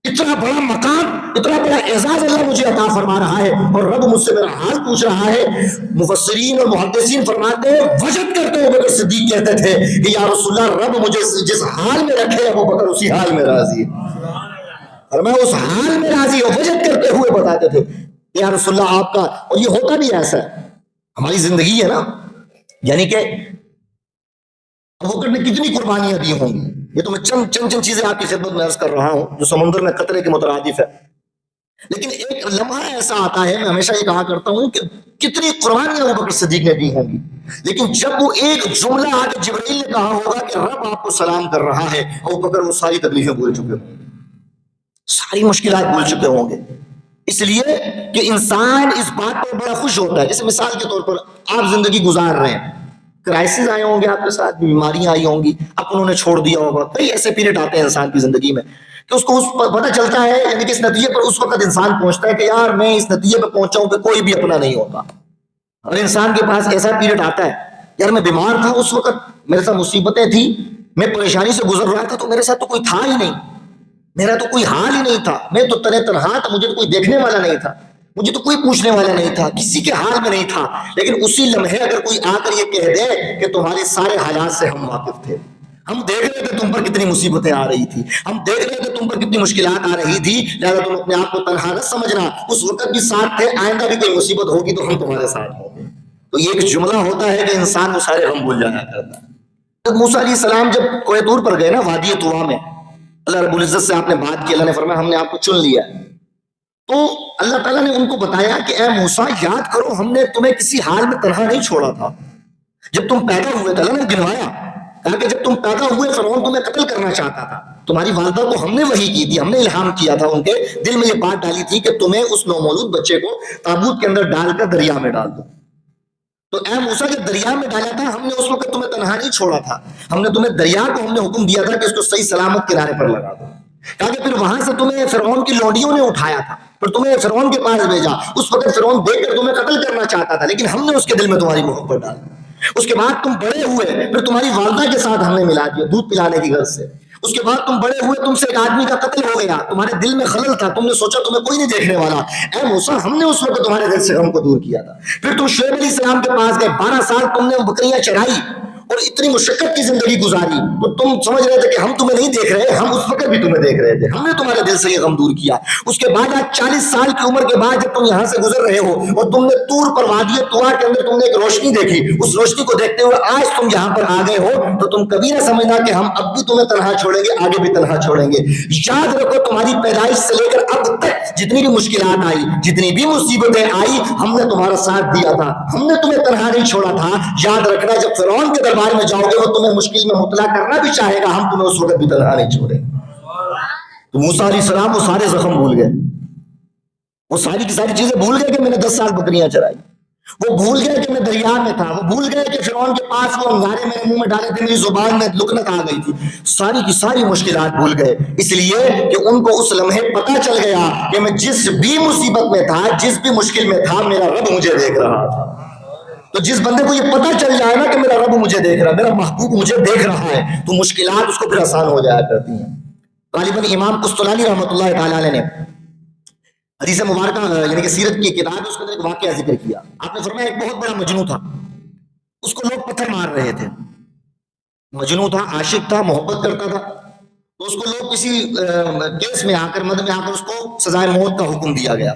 اتنا بڑا مقام، اتنا بڑا اعزاز اللہ مجھے عطا فرما رہا ہے اور رب مجھ سے میرا حال پوچھ رہا ہے۔ مفسرین اور محدثین فرماتے ہیں وجد کرتے ابوبکر صدیق کہتے تھے کہ یا رسول اللہ رب مجھے جس حال میں رکھے ابوبکر اسی حال میں راضی ہے، اور میں اس حال میں راضی ہوں۔ وجد کرتے ہوئے بتاتے تھے کہ یا رسول اللہ آپ کا، اور یہ ہوتا بھی ایسا ہے، ہماری زندگی ہے نا، یعنی کہ ابوبکر نے کتنی قربانیاں دی ہوں گی، یہ تو میں چند چیزیں آپ کی خدمت میں عرض کر رہا ہوں جو سمندر میں قطرے کے مترادف ہے، لیکن ایک لمحہ ایسا آتا ہے، میں ہمیشہ یہ کہا کرتا ہوں کہ کتنی قربانیاں ابوبکر صدیق نے دی ہوں گی، لیکن جب وہ ایک جملہ آ کے جبرائیل نے کہا ہوگا کہ رب آپ کو سلام کر رہا ہے، ابوبکر وہ ساری تکلیفیں بھول چکے ہوں گے، ساری مشکلات بھول چکے ہوں گے، اس لیے کہ انسان اس بات پر بڑا خوش ہوتا ہے۔ جیسے مثال کے طور پر آپ زندگی گزار رہے ہیں، کرائسس آئے ہوں گے آپ کے ساتھ، بیماریاں آئی ہوں گی، اپنوں نے چھوڑ دیا ہوگا، کئی ایسے پیریڈ آتے ہیں انسان کی زندگی میں کہ اس کو پتہ چلتا ہے، یعنی کہ اس نتیجے پر اس وقت انسان پہنچتا ہے کہ یار میں اس نتیجے پہ پہنچا ہوں کہ کوئی بھی اپنا نہیں ہوتا، اور انسان کے پاس ایسا پیریڈ آتا ہے یار میں بیمار تھا اس وقت، میرے ساتھ مصیبتیں تھی، میں پریشانی سے گزر رہا تھا تو میرے ساتھ تو کوئی تھا ہی نہیں، میرا تو کوئی حال ہی نہیں تھا، میں تو تنہا تھا، مجھے تو کوئی دیکھنے والا نہیں تھا، مجھے تو کوئی پوچھنے والا نہیں تھا، کسی کے حال میں نہیں تھا، لیکن اسی لمحے اگر کوئی آ کر یہ کہہ دے کہ تمہارے سارے حالات سے ہم واقف تھے، ہم دیکھ رہے تھے تم پر کتنی مصیبتیں آ رہی تھی، ہم دیکھ رہے تھے تم پر کتنی مشکلات آ رہی تھی، لہذا تم اپنے آپ کو تنہا نہ سمجھنا، اس وقت بھی ساتھ تھے، آئندہ بھی کوئی مصیبت ہوگی تو ہم تمہارے ساتھ ہوں گے۔ تو یہ ایک جملہ ہوتا ہے کہ انسان وہ سارے غم بھول جانا کرتا ہے۔ جب موسیٰ علیہ السلام جب کوہ طور پر گئے نا، وادی طویٰ میں، اللہ رب العزت سے آپ نے بات کی، اللہ نے فرمایا ہم نے آپ کو چن لیا، تو اللہ تعالیٰ نے ان کو بتایا کہ اے موسیٰ یاد کرو ہم نے تمہیں کسی حال میں تنہا نہیں چھوڑا تھا، جب تم پیدا ہوئے تھے اللہ نے گنوایا کہا کہ جب تم پیدا ہوئے فرعون تمہیں قتل کرنا چاہتا تھا، تمہاری والدہ کو ہم نے وحی کی تھی، ہم نے الہام کیا تھا، ان کے دل میں یہ بات ڈالی تھی کہ تمہیں اس نومولود بچے کو تابوت کے اندر ڈال کر دریا میں ڈال دو۔ تو اے موسیٰ جب دریا میں ڈالا تھا ہم نے اس وقت تمہیں تنہا نہیں چھوڑا تھا، ہم نے تمہیں دریا کو ہم نے حکم دیا تھا کہ اس کو صحیح سلامت کنارے پر لگا دو۔ کہا کہ پھر وہاں سے تمہیں فرعون کی لونڈیوں نے اٹھایا تھا، پھر تمہیں فرعون کے پاس بھیجا، اس وقت فرعون دیکھ کر تمہیں قتل کرنا چاہتا تھا، لیکن ہم نے اس کے دل میں تمہاری محبت ڈالی۔ اس کے بعد تم بڑے ہوئے، پھر تمہاری والدہ کے ساتھ ہم نے ملا دیا دودھ پلانے کی غرض سے۔ اس کے بعد تم بڑے ہوئے، تم سے ایک آدمی کا قتل ہو گیا، تمہارے دل میں خلل تھا، تم نے سوچا تمہیں کوئی نہیں دیکھنے والا، اے موسیٰ ہم نے اس وقت تمہارے دل سے غم کو دور کیا تھا۔ پھر تم شعیب علیہ السلام کے پاس گئے، 12 سال تم نے بکریاں چرائی اور اتنی مشقت کی زندگی گزاری، تو تم سمجھ رہے تھے کہ ہم تمہیں نہیں دیکھ رہے، ہم اس وقت بھی تمہیں دیکھ رہے تھے، ہم نے تمہارے دل سے یہ غم دور کیا۔ اس کے بعد آج 40 سال کی عمر کے بعد جب تم یہاں سے گزر رہے ہو اور تم نے طور پر وادی طویٰ کے اندر تم نے ایک روشنی دیکھی، اس روشنی کو دیکھتے ہوئے آج تم یہاں پر آ گئے ہو، تو تم کبھی نہ سمجھنا کہ ہم اب بھی تمہیں تنہا چھوڑیں گے، آگے بھی تنہا چھوڑیں گے۔ یاد رکھو تمہاری پیدائش سے لے کر اب تک جتنی بھی مشکلات آئی، جتنی بھی مصیبتیں آئی، ہم نے تمہارا ساتھ دیا تھا، ہم نے تمہیں تنہا نہیں چھوڑا تھا۔ یاد رکھنا جب فرعون کے دربار میں جاؤ گے وہ تمہیں مشکل میں مبتلا کرنا بھی چاہے گا، ہم تمہیں اس وقت بھی تنہا نہیں چھوڑیں گے۔ تو موسیٰ علیہ السلام وہ سارے زخم بھول گئے، وہ ساری کی ساری چیزیں بھول گئے کہ میں نے 10 سال بکریاں چرائی، وہ بھول گئے کہ میں دریا میں تھا، وہ بھول گئے کہ فرعون کے پاس وہ انگارے میرے منہ میں ڈالے تھے، میری زبان میں لکنت آ گئی تھی، ساری کی ساری مشکلات بھول گئے، اس لیے کہ ان کو اس لمحے پتہ چل گیا کہ میں جس بھی مصیبت میں تھا، جس بھی مشکل میں تھا، میرا رب مجھے دیکھ رہا تھا۔ تو جس بندے کو یہ پتہ چل جائے نا کہ میرا رب مجھے دیکھ رہا ہے، میرا محبوب مجھے دیکھ رہا ہے، تو مشکلات اس کو پھر آسان ہو جایا کرتی ہیں۔ غالباً امام قسطلانی رحمۃ اللہ تعالی علیہ نے حدیث مبارکہ یعنی کہ سیرت کی کتاب ہے، اس کے اندر ایک واقعہ ذکر کیا۔ آپ نے فرمایا ایک بہت بڑا مجنون تھا، اس کو لوگ پتھر مار رہے تھے، مجنون تھا، عاشق تھا، محبت کرتا تھا، تو اس کو لوگ کسی کیس میں آ کر مد میں آ کر اس کو سزائے موت کا حکم دیا گیا۔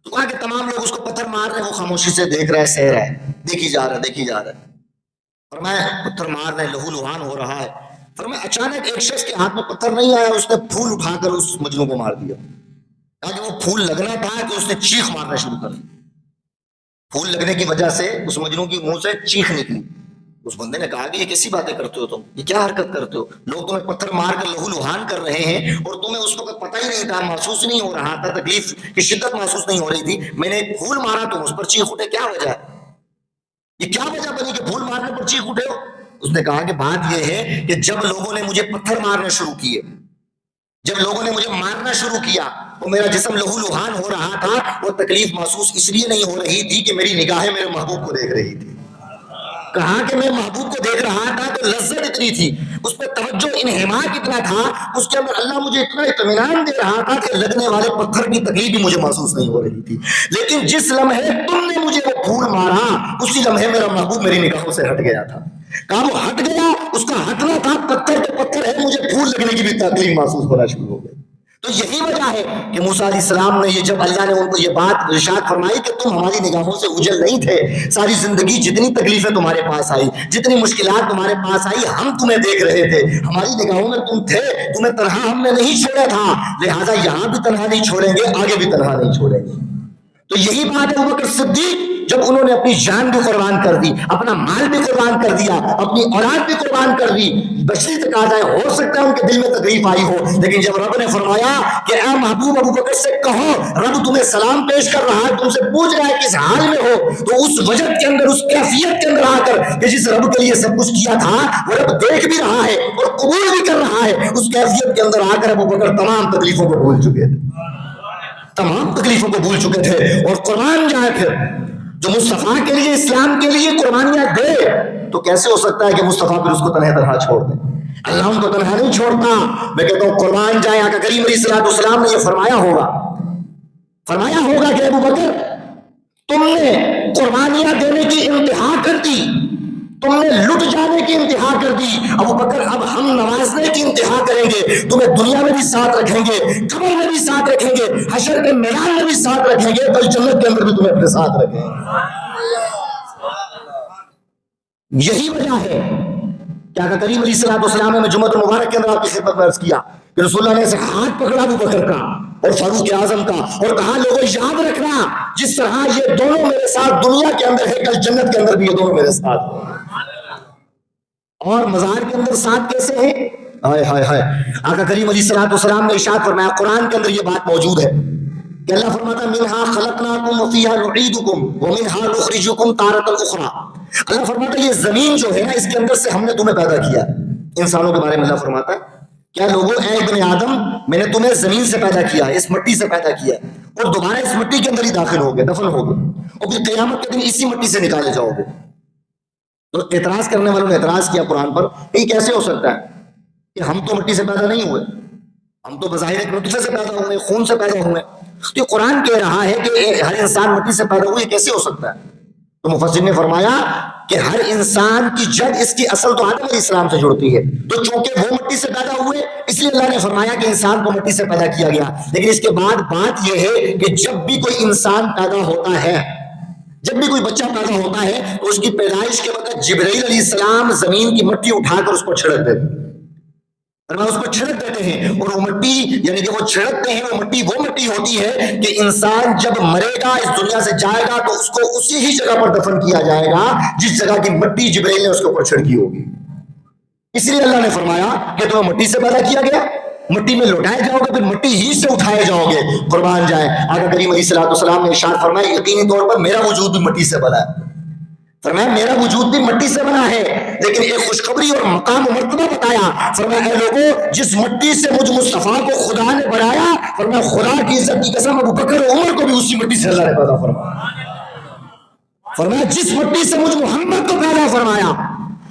تو کہا کہ تمام لوگ اس کو پتھر مار رہے ہیں، وہ خاموشی سے دیکھ رہا ہے، سہ رہا ہے، دیکھی جا رہا ہے، دیکھی جا رہا ہے۔ فرمایا پتھر مار رہے ہیں، لہو لہان ہو رہا ہے۔ فرمایا اچانک ایک شخص کے ہاتھ میں پتھر نہیں آیا، اس نے پھول اٹھا کر اس مجنون کو مار دیا۔ کہا کہ وہ پھول لگنا تھا کہ اس نے چیخ مارنا شروع کر دی، پھول لگنے کی وجہ سے اس مجنون کی منہ سے چیخ نکلی۔ اس بندے نے کہا کہ یہ کیسی باتیں کرتے ہو تم، یہ کیا حرکت کرتے ہو، لوگ تمہیں پتھر مار کر لہو لہان کر رہے ہیں اور تمہیں اس وقت پتہ ہی نہیں تھا، محسوس نہیں ہو رہا تھا، تکلیف کی شدت محسوس نہیں ہو رہی تھی، میں نے ایک پھول مارا تم اس پر چیخ اٹھے، کیا وجہ ہے، یہ کیا وجہ بنی کہ پھول مارنے پر چیخ اٹھے ہو؟ اس نے کہا کہ بات یہ ہے کہ جب لوگوں نے مجھے پتھر مارنے شروع کیے، جب لوگوں نے مجھے مارنا شروع کیا تو میرا جسم لہو لہان ہو رہا تھا، وہ تکلیف محسوس اس لیے نہیں ہو رہی تھی کہ میری نگاہیں میرے محبوب کو دیکھ رہی تھی۔ کہا کہ میں محبوب کو دیکھ رہا تھا تو لذت اتنی تھی، اس پہ توجہ انہماک اتنا تھا، اس کے اندر اللہ مجھے اتنا اطمینان دے رہا تھا کہ لگنے والے پتھر کی تکلیف بھی مجھے محسوس نہیں ہو رہی تھی۔ لیکن جس لمحے تم نے مجھے وہ پھول مارا، اسی لمحے میرا محبوب میری نگاہوں سے ہٹ گیا تھا۔ کہا وہ ہٹ گیا، اس کا ہٹنا تھا، پتھر تو پتھر ہے، مجھے پھول لگنے کی بھی تکلیف محسوس ہونا شروع ہو گئی۔ تو یہی وجہ ہے کہ موسیٰ علیہ السلام نے یہ جب اللہ نے ان کو یہ بات ارشاد فرمائی کہ تم ہماری نگاہوں سے اوجھل نہیں تھے، ساری زندگی جتنی تکلیفیں تمہارے پاس آئی، جتنی مشکلات تمہارے پاس آئی، ہم تمہیں دیکھ رہے تھے، ہماری نگاہوں میں تم تھے، تمہیں تنہا ہم نے نہیں چھوڑا تھا، لہٰذا یہاں بھی تنہا نہیں چھوڑیں گے، آگے بھی تنہا نہیں چھوڑیں گے۔ تو یہی بات ہے ابوبکر صدیق جب انہوں نے اپنی جان بھی قربان کر دی، اپنا مال بھی قربان کر دیا، اپنی اولاد بھی قربان کر دی، بشری تقاضا ہے، ہو سکتا ہے ان کے دل میں تکلیف آئی ہو، لیکن جب رب نے فرمایا کہ اے محبوب ابوبکر سے کہو رب تمہیں سلام پیش کر رہا ہے، تم سے پوچھ رہا ہے کس حال میں ہو، تو اس وجد کے اندر، اس کیفیت کے اندر آ کر کہ جس رب کے لیے سب کچھ کیا تھا وہ رب دیکھ بھی رہا ہے اور قبول بھی کر رہا ہے، اس کیفیت کے اندر آ کر ابوبکر تمام تکلیفوں کو بھول چکے تھے، تمام تکلیفوں کو بھول چکے تھے، اور قربان جائے پھر جو مصطفیٰ کے لیے، اسلام کے لیے قربانیاں دے، تو کیسے ہو سکتا ہے کہ مصطفیٰ پھر اس کو تنہا چھوڑ دے؟ اللہ ان کو تنہا نہیں چھوڑتا۔ میں کہتا ہوں قربان جائے، آقا کریم علیہ الصلوۃ والسلام نے یہ فرمایا ہوگا کہ ابوبکر تم نے قربانیاں دینے کی انتہا کر دی، تم نے لٹ جانے کی انتہا کر دی، ابوبکر اب ہم نوازنے کی انتہا کریں گے، تمہیں دنیا میں بھی ساتھ رکھیں گے، قبر میں بھی ساتھ رکھیں گے، حشر کے میدان میں بھی ساتھ رکھیں گے، کل جنت کے اندر بھی تمہیں اپنے ساتھ رکھیں گے۔ یہی وجہ ہے کہ آقا کریم علیہ الصلوۃ والسلام نے جمعۃ المبارک کے اندر آپ کی خدمت میں عرض کیا کہ رسول اللہ نے ایسے ہاتھ پکڑا ابوبکر کا اور فاروق اعظم کا اور کہا لوگوں یاد رکھنا جس طرح یہ دونوں میرے ساتھ دنیا کے اندر ہے، کل جنت کے اندر بھی یہ دونوں میرے ساتھ ہیں۔ اور مزار کے اندر سانپ کیسے ہیں؟ ہائے ہائے ہائے، آقا کریم علیہ الصلوۃ والسلام نے ارشاد فرمایا، قرآن کے اندر یہ بات موجود ہے کہ اللہ فرماتا ہے منہا خلقناکم وفیہا نعیدکم ومنہا نخرجکم تارۃ اخری۔ اللہ فرماتا ہے یہ زمین جو ہے نا، اس کے اندر سے ہم نے تمہیں پیدا کیا۔ انسانوں کے بارے میں اللہ فرماتا ہے کیا لوگوں، اے ابن آدم، میں نے تمہیں زمین سے پیدا کیا، اس مٹی سے پیدا کیا، اور دوبارہ اس مٹی کے اندر ہی داخل ہوگے، دفن ہوگے، اور پھر قیامت کے دن اسی مٹی سے نکالے جاؤ گے۔ تو اعتراض کرنے والوں نے اعتراض کیا قرآن پر کہ یہ کیسے ہو سکتا ہے کہ ہم تو مٹی سے پیدا نہیں ہوئے، ہم تو بظاہر ایک نطفے سے پیدا ہوئے، خون سے پیدا ہوئے۔ تو یہ قرآن کہہ رہا ہے کہ ہر انسان مٹی سے پیدا ہوئے، یہ کیسے ہو سکتا ہے؟ تو مفسر نے فرمایا کہ ہر انسان کی جڑ، اس کی اصل تو آدم علیہ السلام سے جڑتی ہے، تو چونکہ وہ مٹی سے پیدا ہوئے اس لیے اللہ نے فرمایا کہ انسان کو مٹی سے پیدا کیا گیا۔ لیکن اس کے بعد بات یہ ہے کہ جب بھی کوئی انسان پیدا ہوتا ہے، جب بھی کوئی بچہ پیدا ہوتا ہے تو اس کی پیدائش کے وقت جبرائیل علیہ السلام زمین کی مٹی اٹھا کر اس کو چھڑک دیتے ہیں، اس کو چھڑک دیتے ہیں، اور وہ مٹی یعنی کہ وہ چھڑکتے ہیں، وہ مٹی ہوتی ہے کہ انسان جب مرے گا، اس دنیا سے جائے گا، تو اس کو اسی ہی جگہ پر دفن کیا جائے گا جس جگہ کی مٹی جبرائیل نے اس کے اوپر چھڑکی ہوگی۔ اس لیے اللہ نے فرمایا کہ تمہیں مٹی سے پیدا کیا گیا، مٹی میں لوٹائے جاؤ گے، پھر مٹی ہی سے اٹھائے جاؤ گے، قربان جائیں۔ آقا کریم علیہ الصلوۃ والسلام نے ارشاد فرمایا یقینی طور پر میرا وجود بھی مٹی سے بنا ہے، فرمایا میرا وجود بھی مٹی سے بنا ہے، لیکن ایک خوشخبری اور مقام و مرتبہ بتایا، فرمایا اے لوگوں، جس مٹی سے مجھ مصطفیٰ کو خدا نے بنایا، فرمایا خدا کی عزت کی قسم ابو بکر و عمر کو بھی اسی مٹی سے اللہ نے پیدا فرمایا۔ فرمایا جس مٹی سے مجھ محمد کو پیدا فرمایا،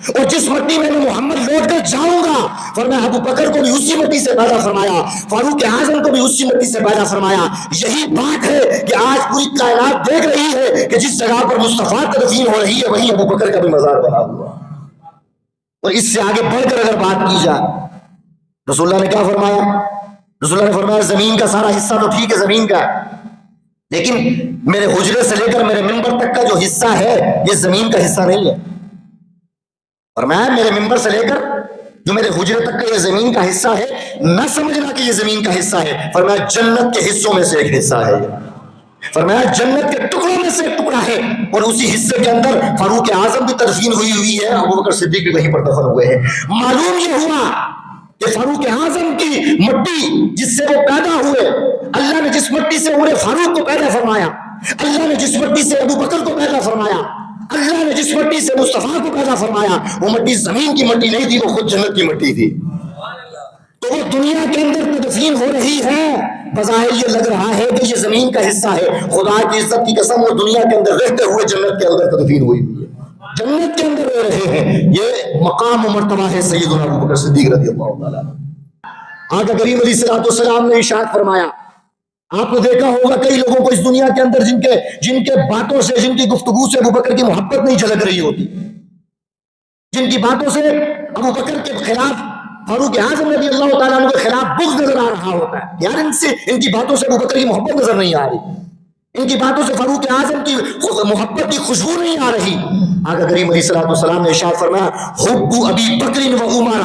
اور جس مٹی میں محمد لوٹ کر جاؤں گا، فرمایا ابو بکر کو بھی اسی مٹی سے پیدا فرمایا، فاروق اعظم کو بھی اسی مٹی سے پیدا فرمایا۔ یہی بات ہے کہ آج پوری کائنات دیکھ رہی ہے کہ جس جگہ پر مصطفیٰ تدفین ہو رہی ہے وہیں ابو بکر کا بھی مزار بنا ہوا۔ اور اس سے آگے بڑھ کر اگر بات کی جائے، رسول اللہ نے کیا فرمایا؟ رسول اللہ نے فرمایا زمین کا سارا حصہ تو ٹھیک ہے زمین کا، لیکن میرے حجرے سے لے کر میرے منبر تک کا جو حصہ ہے یہ زمین کا حصہ نہیں ہے۔ فرمایا میرے منبر سے لے کر جو میرے حجرے تک کا یہ زمین کا حصہ ہے، نہ سمجھنا کہ یہ زمین کا حصہ ہے، فرمایا جنت کے حصوں میں سے ایک حصہ ہے یہ، فرمایا جنت کے ٹکڑوں میں سے ایک ٹکڑا ہے، اور اسی حصے کے اندر فاروق اعظم بھی تدفین ہوئی ہے، ابو بکر صدیق بھی وہیں پر دفن ہوئے ہیں۔ معلوم یہ ہوا کہ فاروق اعظم کی مٹی جس سے وہ پیدا ہوئے، اللہ نے جس مٹی سے عمر فاروق کو پیدا فرمایا، اللہ نے جس مٹی سے ابو بکر کو پیدا فرمایا، اللہ نے جس مٹی سے مصطفیٰ کو پیدا فرمایا، وہ مٹی زمین کی مٹی نہیں تھی، وہ خود جنت کی مٹی تھی۔ تو وہ دنیا کے اندر تدفین ہو رہی ہے، بظاہر یہ لگ رہا ہے کہ یہ زمین کا حصہ ہے، خدا کی عزت کی قسم وہ دنیا کے اندر رہتے ہوئے جنت کے اندر تدفین ہوئی ہے، جنت کے اندر رہ رہے ہیں۔ یہ مقام و مرتبہ ہے سیدنا ابو بکر صدیق رضی اللہ تعالیٰ عنہ۔ آقا کریم علیہ الصلوۃ والسلام نے ارشاد فرمایا، آپ نے دیکھا ہوگا کئی لوگوں کو اس دنیا کے اندر جن کے باتوں سے، جن کی گفتگو سے ابو بکر کی محبت نہیں جھلک رہی ہوتی، جن کی باتوں سے ابو بکر کے خلاف، فاروق اعظم رضی اللہ تعالیٰ عنہ کے خلاف بغض نظر آ رہا ہوتا ہے، یار ان کی باتوں سے ابو بکر کی محبت نظر نہیں آ رہی، ان کی باتوں سے فاروق اعظم کی محبت کی خوشبو نہیں آ رہی۔ آقا کریم علیہ الصلوۃ والسلام نے ارشاد فرمایا حب ابی بکر و عمر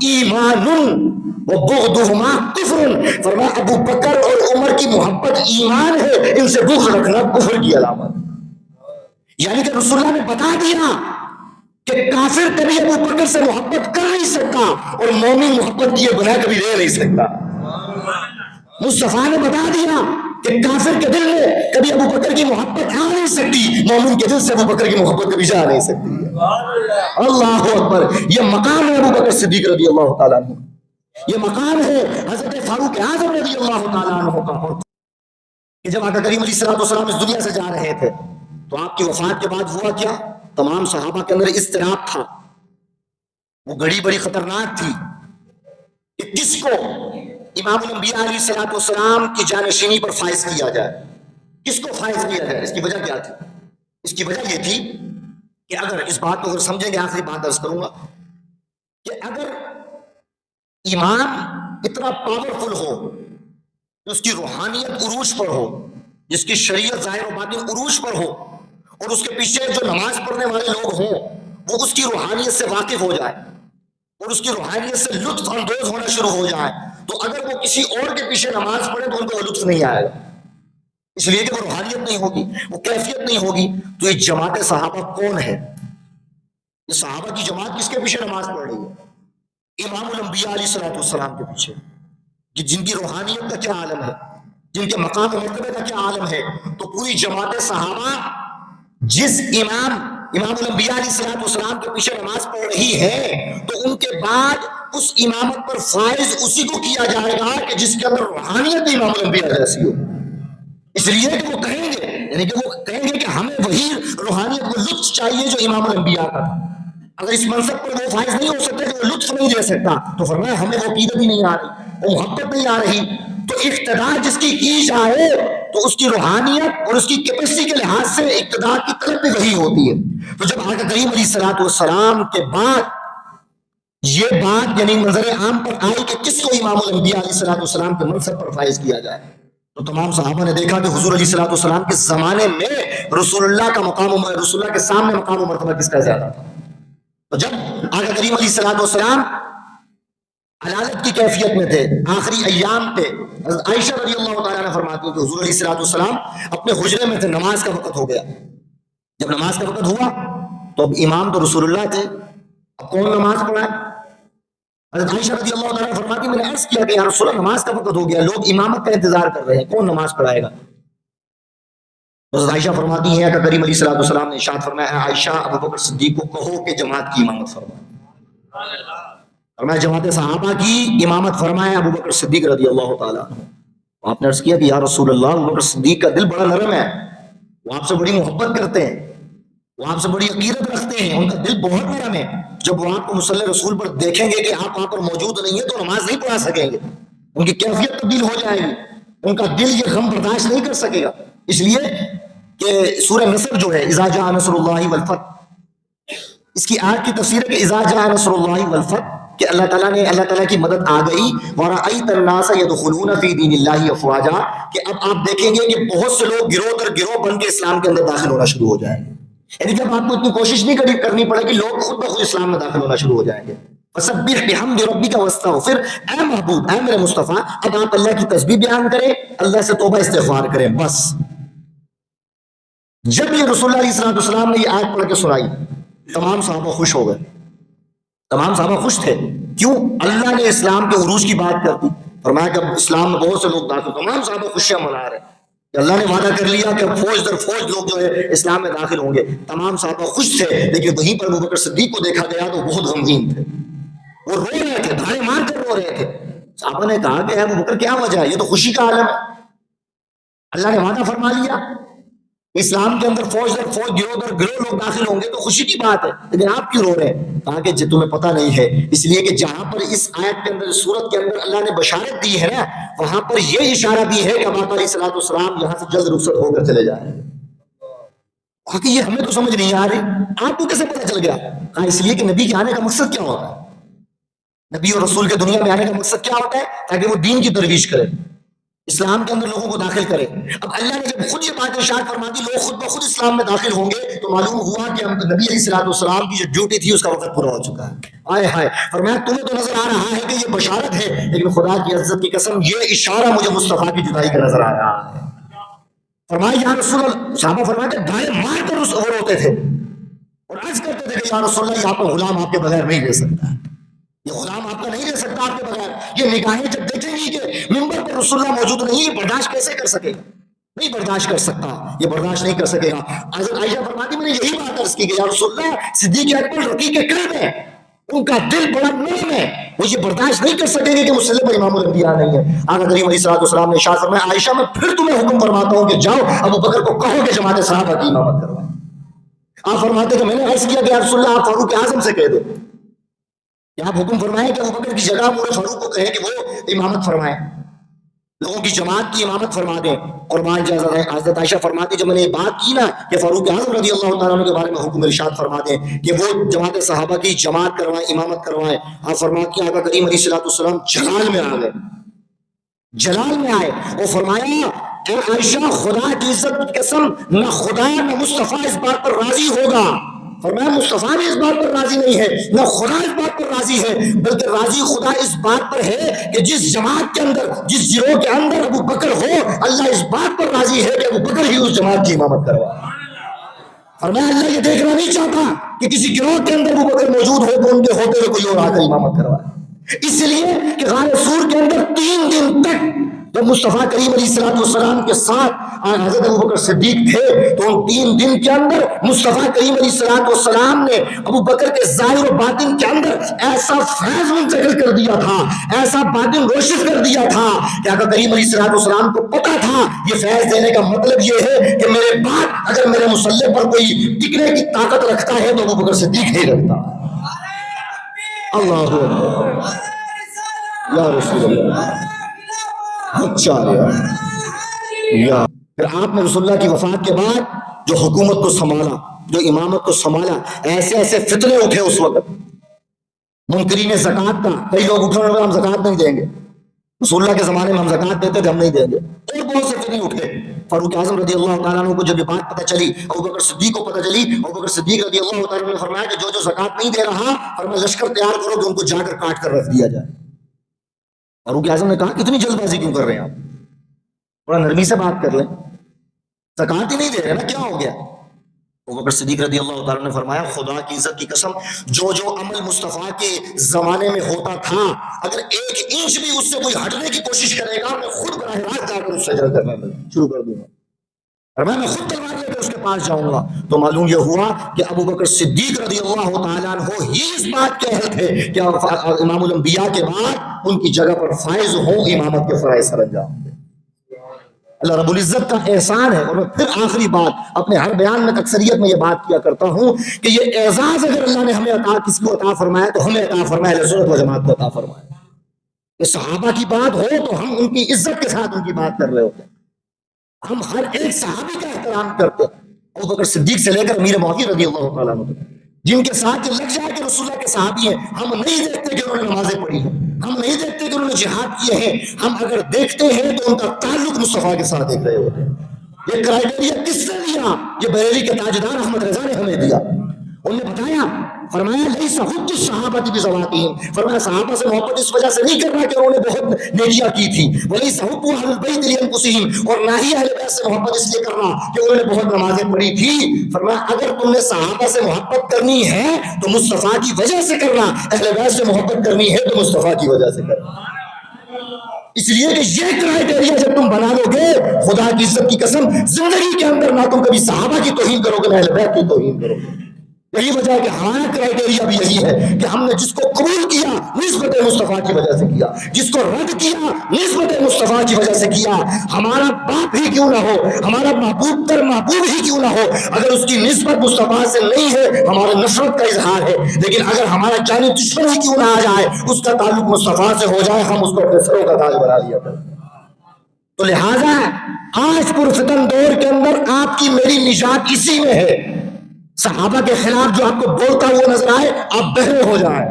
ایمان وبغضهما کفر، فرمایا ابو بکر اور عمر کی محبت ایمان ہے، ان سے بغض رکھنا کفر کی علامت۔ یعنی کہ رسول اللہ نے بتا دیا کہ کافر کبھی ابو بکر سے محبت کر نہیں سکتا، اور مومن محبت کیے بنا کبھی رہ نہیں سکتا۔ مصطفیٰ نے بتا دیا کہ کافر کے دل میں کبھی ابو بکر کی محبت آ نہیں سکتی، مومن کے دل سے ابو بکر کی محبت کبھی جا نہیں سکتی۔ اللہ اکبر، یہ مقام ہے ابو بکر صدیق رضی اللہ تعالیٰ عنہ، یہ مقام ہے حضرت فاروق اعظم رضی اللہ تعالیٰ عنہ کا، کہ جب آقا کریم علیہ الصلوۃ والسلام اس دنیا سے جا رہے تھے تو آپ کی وفات کے بعد ہوا کیا؟ تمام صحابہ کے اندر اضطراب تھا، وہ گھڑی بڑی خطرناک تھی کہ کس کو امام الانبیاء علیہ الصلوۃ والسلام کی جانشینی پر فائز کیا جائے، کس کو فائز کیا جائے۔ اس کی وجہ کیا تھی؟ اس کی وجہ یہ تھی کہ اگر اس بات کو اگر سمجھیں گے، آخری بات عرض کروں گا کہ اگر امام اتنا پاورفل ہو کہ اس کی روحانیت عروج پر ہو، جس کی شریعت ظاہر و باطن عروج پر ہو، اور اس کے پیچھے جو نماز پڑھنے والے لوگ ہوں وہ اس کی روحانیت سے واقف ہو جائے اور اس کی روحانیت سے لطف اندوز ہونا شروع ہو جائے، تو اگر وہ کسی اور کے پیچھے نماز پڑھے تو ان کو لطف نہیں آئے گا، اس لیے کہ وہ روحانیت نہیں ہوگی، وہ کیفیت نہیں ہوگی۔ تو یہ جماعت صحابہ کون ہے؟ یہ صحابہ کی جماعت کس کے پیچھے نماز پڑھ رہی ہے؟ امام الانبیاء علیہ الصلوۃ والسلام کے پیچھے، کہ جن کی روحانیت کا کیا عالم ہے، جن کے مقام و مرتبے کا کیا عالم ہے. تو پوری جماعت صحابہ جس امام الانبیاء علیہ الصلوۃ والسلام کے پیچھے نماز پڑھ رہی ہے، تو ان کے بعد اس امامت پر فائز اسی کو کیا جائے گا کہ جس کے اندر روحانیت امام الانبیاء جیسی ہو. اس لیے کہ وہ کہیں گے، یعنی کہ وہ کہیں گے کہ ہمیں وہی روحانیت، وہ لطف چاہیے جو امام الانبیاء کا تھا. اگر اس منصب پر وہ فائز نہیں ہو سکتا کہ وہ لطف نہیں دے سکتا، تو فرمایا ہمیں وہ عقیدت ہی نہیں آ رہی، وہ محبت نہیں آ رہی. تو اقتداء جس کی جائے تو اس کی روحانیت اور اس کی کیپیسٹی کے لحاظ سے اقتداء کی طلب بھی وہی ہوتی ہے. تو جب آقا کریم علیہ الصلوۃ والسلام کے بعد یہ بات یعنی نظر عام پر آئی کہ کس کو امام الانبیاء علیہ الصلوۃ والسلام کے منصب پر فائز کیا جائے، تو تمام صحابہ نے دیکھا کہ حضور علیہ الصلوۃ والسلام کے زمانے میں رسول اللہ کا مقام، رسول اللہ کے سامنے مقام و مرتبہ کس کا زیادہ تھا. تو جب آقا کریم علیہ الصلوۃ والسلام علالت کی کیفیت میں تھے، آخری ایام تھے، حضرت عائشہ رضی اللہ تعالیٰ عنہ فرماتی ہیں کہ حضور علیہ الصلوۃ والسلام اپنے حجرے میں تھے، نماز کا وقت ہو گیا. جب نماز کا وقت ہوا تو اب امام تو رسول اللہ تھے، اب کون نماز پڑھائے؟ حضرت عائشہ رضی اللہ تعالیٰ عنہ فرماتی میں نے عرض کیا کہ یا رسول اللہ نماز کا وقت ہو گیا، لوگ امامت کا انتظار کر رہے ہیں، کون نماز پڑھائے گا؟ حضرت عائشہ فرماتی ہیں کہ کریم علیہ الصلوۃ والسلام نے ارشاد فرمایا اے عائشہ ابو بکر صدیق کو کہو کہ جماعت کی امامت فرمائے. فرمایا جماعت صحابہ کی امامت فرمائے ابو بکر صدیق رضی اللہ تعالیٰ عنہ. آپ نے عرض کیا کہ یا رسول اللہ ابو بکر صدیق کا دل بڑا نرم ہے، وہ آپ سے بڑی محبت کرتے ہیں، وہ آپ سے بڑی عقیدت رکھتے ہیں، ان کا دل بہت نرم ہے. جب وہ آپ کو مصلی رسول پر دیکھیں گے کہ آپ وہاں پر موجود نہیں ہیں تو نماز نہیں پڑھا سکیں گے، ان کی کیفیت تبدیل ہو جائے گی، ان کا دل یہ غم برداشت نہیں کر سکے گا. اس لیے کہ سورہ نصر جو ہے اذا جاء نصر اللہ والفتح، اس کی آیت کی تفسیر ہے کہ اذا جاء نصر اللہ والفتح، کہ اللہ تعالیٰ کی مدد آ گئی، وَرَأَيْتَ النَّاسَ يَدْخُلُونَ فِي دِينِ اللَّهِ أَفْوَاجًا، کہ اب آپ دیکھیں گے کہ بہت سے لوگ گروہ در گروہ بن کے اسلام کے اندر داخل ہونا شروع ہو جائیں گے. یعنی جب آپ کو اتنی کوشش نہیں کرنی پڑے کہ لوگ خود بخود اسلام میں داخل ہونا شروع ہو جائیں گے. فَسَبِّحْ بِحَمْدِ رَبِّكَ وَاسْتَغْفِرْ، اے محبوب، اے میرے مصطفیٰ، اب آپ اللہ کی تسبیح بیان کریں، اللہ سے توبہ استغفار کریں بس. جب یہ رسول اللہ علیہ الصلوۃ والسلام نے یہ آیت پڑھ کے سنائی، تمام صحابہ خوش ہو گئے، تمام صحابہ خوش تھے. کیوں؟ اللہ نے اسلام کے عروج کی بات کر دی، فرمایا کہ اسلام میں بہت سے لوگ داخل، تمام صحابہ خوشیاں منا رہے کہ اللہ نے وعدہ کر لیا کہ فوج در فوج لوگ جو ہے اسلام میں داخل ہوں گے. تمام صحابہ خوش تھے، لیکن وہیں پر ابوبکر صدیق کو دیکھا گیا تو بہت غمگین تھے، وہ رو رہے تھے، دھارے مار کر رو رہے تھے. صحابہ نے کہا کہ ابوبکر کیا وجہ ہے، یہ تو خوشی کا عالم ہے، اللہ نے وعدہ فرما لیا اسلام کے اندر فوج در فوج گروہ در گروہ لوگ داخل ہوں گے تو خوشی کی بات ہے، لیکن آپ کیوں رو رہے ہیں؟ کہا کہ تمہیں پتہ نہیں ہے، اس لیے کہ جہاں پر اس آیت کے اندر، سورت کے اندر اللہ نے بشارت دی ہے نا، وہاں پر یہ اشارہ دی ہے کہ اب آقا علیہ الصلوۃ والسلام یہاں سے جلد رخصت ہو کر چلے جائیں. کہا کہ یہ ہمیں تو سمجھ نہیں آ رہی، آپ کو کیسے پتہ چل گیا؟ کہا اس لیے کہ نبی کے آنے کا مقصد کیا ہوتا ہے، نبی اور رسول کے دنیا میں آنے کا مقصد کیا ہوتا ہے؟ تاکہ وہ دین کی ترویج کرے، اسلام کے اندر لوگوں کو داخل کرے. اب اللہ نے جب خود یہ بات ارشاد فرما دی لوگ خود بخود اسلام میں داخل ہوں گے، تو معلوم ہوا کہ نبی علیہ الصلوۃ والسلام کی جو ڈیوٹی تھی اس کا وقت پورا ہو چکا ہے. آئے ہائے، فرمایا تمہیں تو نظر آ رہا ہے کہ یہ بشارت ہے، لیکن خدا کی عزت کی قسم یہ اشارہ مجھے مصطفیٰ کی جدائی کا نظر آ رہا ہے. فرمایا یا رسول اللہ، صحابہ فرمایا کہ دائیں مار کر وہ روتے تھے اور عرض کرتے تھے کہ یا رسول اللہ، یہاں پر غلام آپ کے بغیر نہیں رہ سکتا، یہ غلام آپ کا نہیں رہ سکتا آپ کے بغیر. یہ نگاہیں جب دیکھیں گی کہ منبر پر رسول اللہ موجود نہیں، یہ برداشت کیسے کر سکے گا؟ نہیں برداشت کر سکتا، یہ برداشت نہیں کر سکے گا. حضرت عائشہ فرماتی میں نے یہی بات عرض کی کہ یا رسول اللہ، صدیق اکبر رقیق قلب ہے، ان کا دل بڑا نرم ہے، وہ یہ برداشت نہیں کر سکیں گے کہ مسلم پر امام الانبیاء نہیں ہے. آقا کریم علیہ الصلوۃ والسلام نے ارشاد فرمایا عائشہ میں پھر تمہیں حکم فرماتا ہوں کہ جاؤ ابو بکر کو کہو کہ جماعت صحابہ کی امامت کروائیں. آپ فرماتے کہ میں نے عرض کیا کہ یا رسول اللہ آپ فاروق اعظم سے کہہ دو کہ آپ حکم فرمائیں کہ ابو بکر کی جگہ پورے فاروق کو کہیں کہ وہ امامت فرمائیں، لوگوں کی جماعت کی امامت فرما دیں. قربان جائزہ ہے حضرت عائشہ فرماتی جب میں نے یہ بات کی نا کہ فاروق اعظم رضی اللہ تعالیٰ عنہ کے بارے میں حکم ارشاد فرما دیں کہ وہ جماعت صحابہ کی جماعت کروائیں، امامت کروائیں. آپ فرماتی ہیں آقا کریم علیہ الصلوۃ والسلام جلال میں آ گئے، جلال میں آئے اور فرمایا اے عائشہ خدا کی عزت کی قسم نہ خدا نہ مصطفیٰ اس بات پر راضی ہوگا. فرمایا مصطفیٰ بھی اس بات پر راضی نہیں ہے، نہ خدا اس بات پر راضی ہے، بلکہ راضی خدا اس بات پر ہے کہ جس جماعت کے اندر، جس گروہ کے اندر ابو بکر ہو، اللہ اس بات پر راضی ہے کہ ابو بکر ہی اس جماعت کی امامت کروائے. فرمایا اللہ یہ دیکھنا نہیں چاہتا کہ کسی گروہ کے اندر ابو بکر موجود ہو تو ان کے ہوتے ہوئے کوئی اور آ کر امامت کروائے، اس لیے کہ غار سور کے اندر 3 دن تک جب مصطفیٰ کریم علیہ السلام کے ساتھ حضرت ابوبکر صدیق تھے تو ان 3 دن کے اندر مصطفیٰ کریم علیہ السلام نے ابو بکر کے ظاہر و باطن کے اندر ایسا فیض منتقل کر دیا تھا، ایسا باطن روشن کر دیا تھا کہ آقا کریم علیہ السلام کو پتا تھا یہ فیض دینے کا مطلب یہ ہے کہ میرے بعد اگر میرے مسلح پر کوئی ٹکنے کی طاقت رکھتا ہے تو ابو بکر صدیق ہی رکھتا ہے۔ اللہ اکبر یا رسول اللہ، اچھا یا پھر آپ نے رسول اللہ کی وفات کے بعد جو حکومت کو سنبھالا، جو امامت کو سنبھالا، ایسے ایسے فتنے اٹھے اس وقت منکرین زکوٰۃ کا، کئی لوگ اٹھے اور ہم زکوٰۃ نہیں دیں گے، رسول اللہ کے زمانے میں ہم زکوٰۃ دیتے تھے، ہم نہیں دیں گے، اور بہت سے فتنے اٹھے۔ فاروق اعظم رضی اللہ تعالیٰ عنہ کو جب یہ بات پتہ چلی، ابوبکر صدیق کو پتہ چلی، ابوبکر صدیق رضی اللہ تعالیٰ عنہ نے فرمایا کہ جو زکوٰۃ نہیں دے رہا، فرمایا لشکر تیار کرو کہ ان کو جا کر کاٹ کر رکھ دیا جائے۔ فاروق اعظم نے کہا اتنی جلد بازی کیوں کر رہے ہیں آپ، تھوڑا نرمی سے بات کر لیں، زکوٰۃ ہی نہیں دے رہے نا، کیا ہو گیا؟ ابوبکر صدیق رضی اللہ تعالیٰ نے فرمایا خدا کی عزت کی قسم، جو عمل مصطفیٰ کے زمانے میں ہوتا تھا اگر 1 انچ بھی اس سے کوئی ہٹنے کی کوشش کرے گا میں خود براہ راست جا کر اس سے جنگ کرنا شروع کر دوں گا، اور میں خود تلوار لے کر اس کے پاس جاؤں گا۔ تو معلوم یہ ہوا کہ ابوبکر صدیق رضی اللہ تعالیٰ عنہ ہی اس بات کے اہل تھے کہ امام الانبیاء کے بعد ان کی جگہ پر فائز ہوں امامت کے فرائض سر انجام دیں۔ اللہ رب العزت کا احسان ہے۔ اور میں پھر آخری بات اپنے ہر بیان میں اکثریت میں یہ بات کیا کرتا ہوں کہ یہ اعزاز اگر اللہ نے ہمیں عطا کس کو عطا فرمایا تو ہمیں عطا فرمایا، اہل سنت و جماعت کو عطا فرمایا۔ کہ صحابہ کی بات ہو تو ہم ان کی عزت کے ساتھ ان کی بات کر رہے ہوتے ہیں، ہم ہر ایک صحابی کا احترام کرتے ہیں، ابوبکر صدیق سے لے کر امیر معاویہ رضی اللہ تعالیٰ عنہ جن کے ساتھ لگ جائے کہ رسول اللہ کے صحابی ہیں، ہم نہیں دیکھتے کہ انہوں نے نمازیں پڑھی ہیں، ہم نہیں دیکھتے کہ انہوں نے جہاد کیے ہیں، ہم اگر دیکھتے ہیں تو ان کا تعلق مصطفیٰ کے ساتھ دیکھ رہے ہوتے ہیں۔ یہ کرائیٹیریا کس نے دیا؟ یہ بریلی کے تاجدار احمد رضا نے ہمیں دیا۔ انہوں نے بتایا، فرمایا لیس حب الصحابہ بذواتہم، فرمایا صحابہ سے محبت اس وجہ سے نہیں کرنا کہ انہوں نے بہت نیکیاں کی تھی، ولیس حب اہل البیت لانفسہم، اور نہ ہی اہل بیت سے محبت اس لیے کرنا کہ انہوں نے بہت نمازیں پڑھی تھی۔ فرمایا اگر تم نے صحابہ سے محبت کرنی ہے تو مصطفیٰ کی وجہ سے کرنا، اہل بیت سے محبت کرنی ہے تو مصطفیٰ کی وجہ سے کرنا۔ اس لیے کہ یہ کرائیٹیریا جب تم بنا لو گے، خدا کی عزت کی قسم زندگی کے اندر نہ تم کبھی صحابہ کی توہین کرو گے نہ اہل بیت کی توہین کرو گے۔ یہی وجہ ہے کہ ہمارا کرائیٹیریا بھی یہی ہے کہ ہم نے جس کو قبول کیا نسبت مصطفیٰ کی وجہ سے کیا، جس کو رد کیا نسبت مصطفیٰ کی وجہ سے کیا۔ ہمارا باپ ہی کیوں نہ ہو، ہمارا محبوب تر محبوب ہی کیوں نہ ہو، اگر اس کی نسبت مصطفیٰ سے نہیں ہے ہمارے نفرت کا اظہار ہے، لیکن اگر ہمارا جانی دشمن ہی کیوں نہ آ جائے، اس کا تعلق مصطفیٰ سے ہو جائے، ہم اس کو اپنے سروں کا تاج بنا لیا کرتے ہیں۔ تو لہٰذا آج پرفتن دور کے اندر آپ کی میری نجات اسی میں ہے۔ صحابہ کے خلاف جو آپ کو بولتا ہوا نظر آئے آپ بہرے ہو جائیں،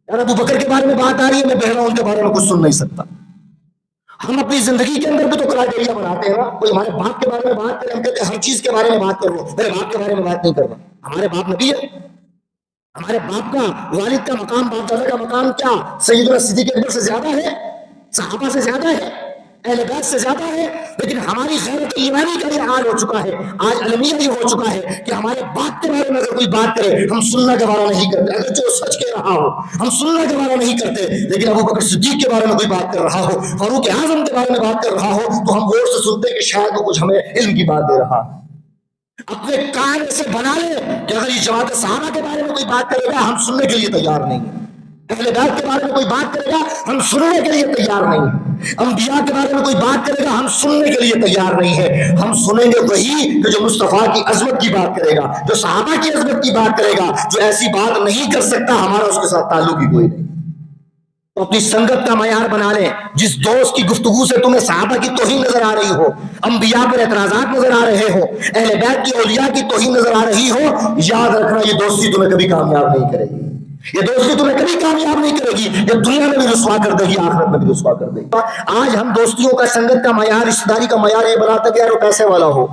یار ابو بکر کے بارے میں بات آ رہی ہے میں بہرا ہوں، ان کے بارے میں کچھ سن نہیں سکتا۔ ہم اپنی زندگی کے اندر بھی تو کرائیٹیریا بناتے ہیں نا، کوئی ہمارے باپ کے بارے میں بات کرے ہم کہتے ہیں ہر چیز کے بارے میں بات کرو، میرے باپ کے بارے میں بات نہیں کرنا۔ ہمارے باپ نبی ہے، ہمارے باپ کا والد کا مقام، باپ دادا کا مقام کیا سیدنا صدیق اکبر سے زیادہ ہے، صحابہ سے زیادہ ہے، اہل بیت سے زیادہ ہے، لیکن ہماری غیرت ایمانی کا یہ حال ہو چکا ہے، آج المیہ یہ ہو چکا ہے کہ ہمارے باپ کے بارے میں اگر کوئی بات کرے ہم سننا گوارا نہیں کرتے، اگر جو سچ کہہ رہا ہو ہم سننا گوارا نہیں کرتے، لیکن ابو بکر صدیق کے بارے میں کوئی بات کر رہا ہو، فاروق اعظم کے بارے میں بات کر رہا ہو تو ہم غور سے سنتے کہ شاید وہ کچھ ہمیں علم کی بات دے رہا ہے۔ اپنے کان ایسے بنا لے کہ اگر یہ جماعت صحابہ کے بارے میں کوئی بات کرے گا ہم سننے کے لیے تیار نہیں ہیں، اہل بیت کے بارے میں کوئی بات کرے گا ہم سننے کے لیے تیار نہیں ہیں، انبیاء کے بارے میں کوئی بات کرے گا ہم سننے کے لیے تیار نہیں ہیں۔ ہم سنیں گے وہی کہ جو مصطفیٰ کی عظمت کی بات کرے گا، جو صحابہ کی عظمت کی بات کرے گا، جو ایسی بات نہیں کر سکتا ہمارا اس کے ساتھ تعلق ہی کوئی نہیں۔ تو اپنی سنگت کا معیار بنا لیں، جس دوست کی گفتگو سے تمہیں صحابہ کی توہین نظر آ رہی ہو، انبیاء پر اعتراضات نظر آ رہے ہو، اہل بیت کی اولیاء کی توہین نظر آ رہی ہو، یاد رکھنا یہ دوستی تمہیں کبھی کامیاب نہیں کرے گی، یہ دوستی تمہیں کبھی کامیاب نہیں کرے گی، یہ دنیا میں بھی رسوا کر دے گی، آخرت میں بھی رسوا کر دے گی۔ آج ہم دوستیوں کا، سنگت کا معیار، رشتہ داری کا معیار یہ بناتا کہ یار وہ پیسے والا ہو،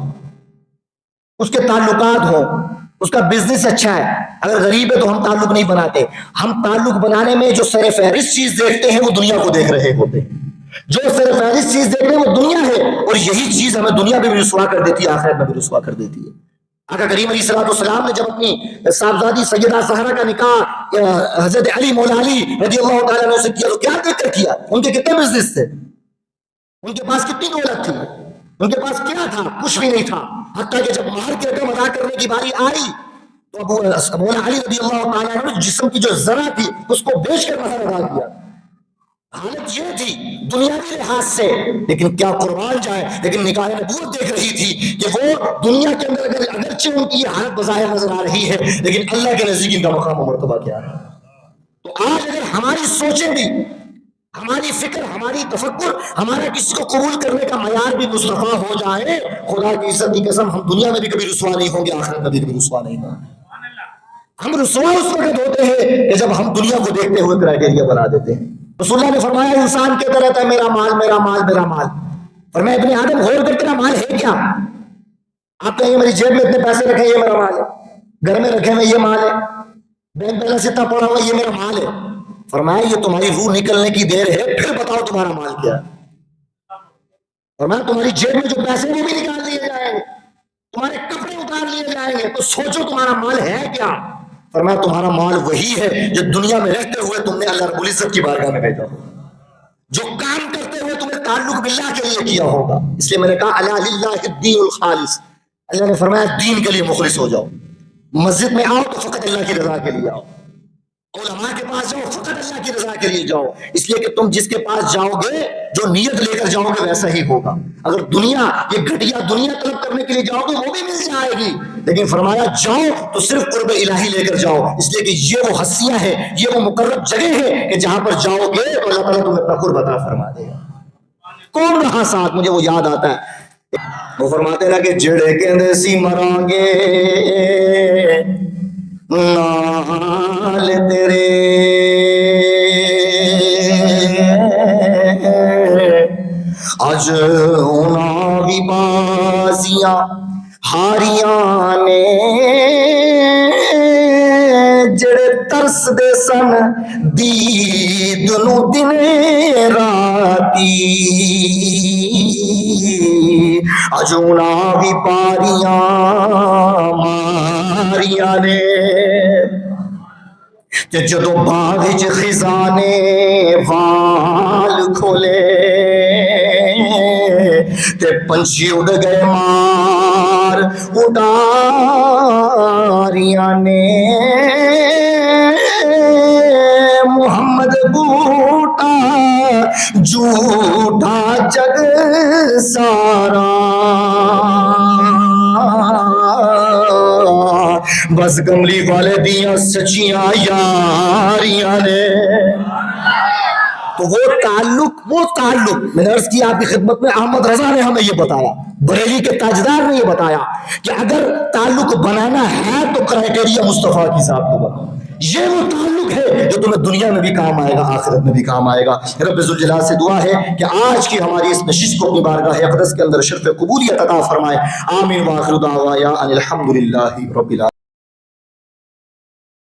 اس کے تعلقات ہوں، اس کا بزنس اچھا ہے، اگر غریب ہے تو ہم تعلق نہیں بناتے۔ ہم تعلق بنانے میں جو سر فہرست چیز دیکھتے ہیں وہ دنیا کو دیکھ رہے ہوتے ہیں، جو سر فہرست چیز دیکھ رہے ہیں وہ دنیا ہے، اور یہی چیز ہمیں دنیا میں بھی رسوا کر دیتی ہے، آخرت میں بھی رسوا کر دیتی ہے۔ آقا کریم علیہ السلام نے جب اپنی صاحبزادی سیدہ زہرا کا نکاح حضرت علی مولا علی رضی اللہ تعالیٰ عنہ سے کیا تو کیا دیکھ کر کیا؟ ان کے کتنے بزنس تھے، ان کے پاس کتنی دولت تھی، ان کے پاس کیا تھا؟ کچھ بھی نہیں تھا، حتیٰ کہ جب مہر کی رقم ادا کرنے کی باری آئی تو مولا علی رضی اللہ تعالیٰ عنہ نے جسم کی جو ذرہ تھی اس کو بیچ کر مہر ادا کیا۔ حالت یہ تھی دنیاوی لحاظ سے، لیکن کیا قربان جائے، لیکن نکاح نبوت دیکھ رہی تھی کہ وہ دنیا کے اندر اگرچہ ان کی یہ حالت بظاہر نظر آ رہی ہے لیکن اللہ کے نزدیک ان کا مقام و مرتبہ کیا ہے۔ تو آج اگر ہماری سوچیں بھی، ہماری فکر، ہماری تفکر، ہمارا کسی کو قبول کرنے کا معیار بھی مصطفیٰ ہو جائے، خدا کی عزت کی قسم ہم دنیا میں بھی کبھی رسوا نہیں ہوں گے، آخرت میں بھی کبھی رسوا نہیں ہوں گے۔ ہم رسوا اس وقت ہوتے ہیں کہ جب ہم دنیا کو دیکھتے ہوئے کرائٹیریا بنا دیتے ہیں۔ رسول اللہ نے فرمایا انسان کہتا رہتا ہے میرا مال میرا مال میرا مال، فرمایا ابن آدم غور کر تیرا مال ہے کیا؟ آپ کہیں میری جیب میں اتنے پیسے رکھے یہ میرا مال ہے، گھر میں رکھے ہوئے یہ مال ہے، بینک بیلنس اتنا پڑا ہوا یہ میرا مال ہے۔ فرمایا یہ تمہاری روح نکلنے کی دیر ہے، پھر بتاؤ تمہارا مال کیا ہے۔ فرمایا تمہاری جیب میں جو پیسے وہ بھی نکال لیے جائیں گے، تمہارے کپڑے اتار لیے جائیں گے، تو سوچو تمہارا مال ہے کیا؟ فرمایا تمہارا مال وہی ہے جو دنیا میں رہتے ہوئے تم نے اللہ رب العزت کی بارگاہ میں بھیجا ہو، جو کام کرتے ہوئے تمہیں تعلق باللہ کے لیے کیا ہوگا۔ اس لیے میں نے کہا الا للہ الدین الخالص، اللہ نے فرمایا دین کے لیے مخلص ہو جاؤ، مسجد میں آؤ تو فقط اللہ کی رضا کے لیے آؤ، علماء کے پاس جاؤ فقط اللہ کی رضا کے لیے جاؤ، اس لیے کہ تم جس کے پاس جاؤ گے جو نیت لے کر جاؤ گے ویسا ہی ہوگا۔ اگر دنیا یہ گھٹیا دنیا طلب کرنے کے لیے جاؤ گے وہ بھی مل جائے گی، لیکن فرمایا جاؤ تو صرف قرب الہی لے کر جاؤ، اس لیے کہ یہ وہ ہستیاں ہیں، یہ وہ مقرب جگہ ہے کہ جہاں پر جاؤ گے تو اللہ تعالیٰ تمہیں اپنا قرب عطا فرما دے گا۔ کون رہا ساتھ؟ مجھے وہ یاد آتا ہے، وہ فرماتے نا کہ جڑے کہندے سی مران گے نال تیرے، اج ہونا بھی بازیاں ہاریاں نے، جڑے ترس دے سن دید نو دن راتی، اج ہونا بھی باریاں ماریاں نے، تے جدو باغ وچ خزانے وال کھولے تے پنچھی اڑ گئے مار اڈاریاں نے، محمد بوٹا جھوٹا جگ سارا، بس کملی والے دیاں سچیاں یاریاں نے۔ تو وہ تعلق میں نے عرض کی آپ کی خدمت میں، احمد رضا نے ہمیں یہ بتایا، بریلی کے تاجدار نے یہ بتایا کہ اگر تعلق بنانا ہے تو کرائٹیریا مصطفیٰ کی ذات کو بنانا، یہ وہ تعلق ہے جو تمہیں دنیا میں بھی کام آئے گا آخرت میں بھی کام آئے گا۔ رب ذوالجلال سے دعا ہے کہ آج کی ہماری اس نشست کو اپنی بارگاہ اقدس کے اندر شرف قبولیت عطا فرمائے۔ آمین وآخر دعوانا ان الحمدللہ رب العالمین۔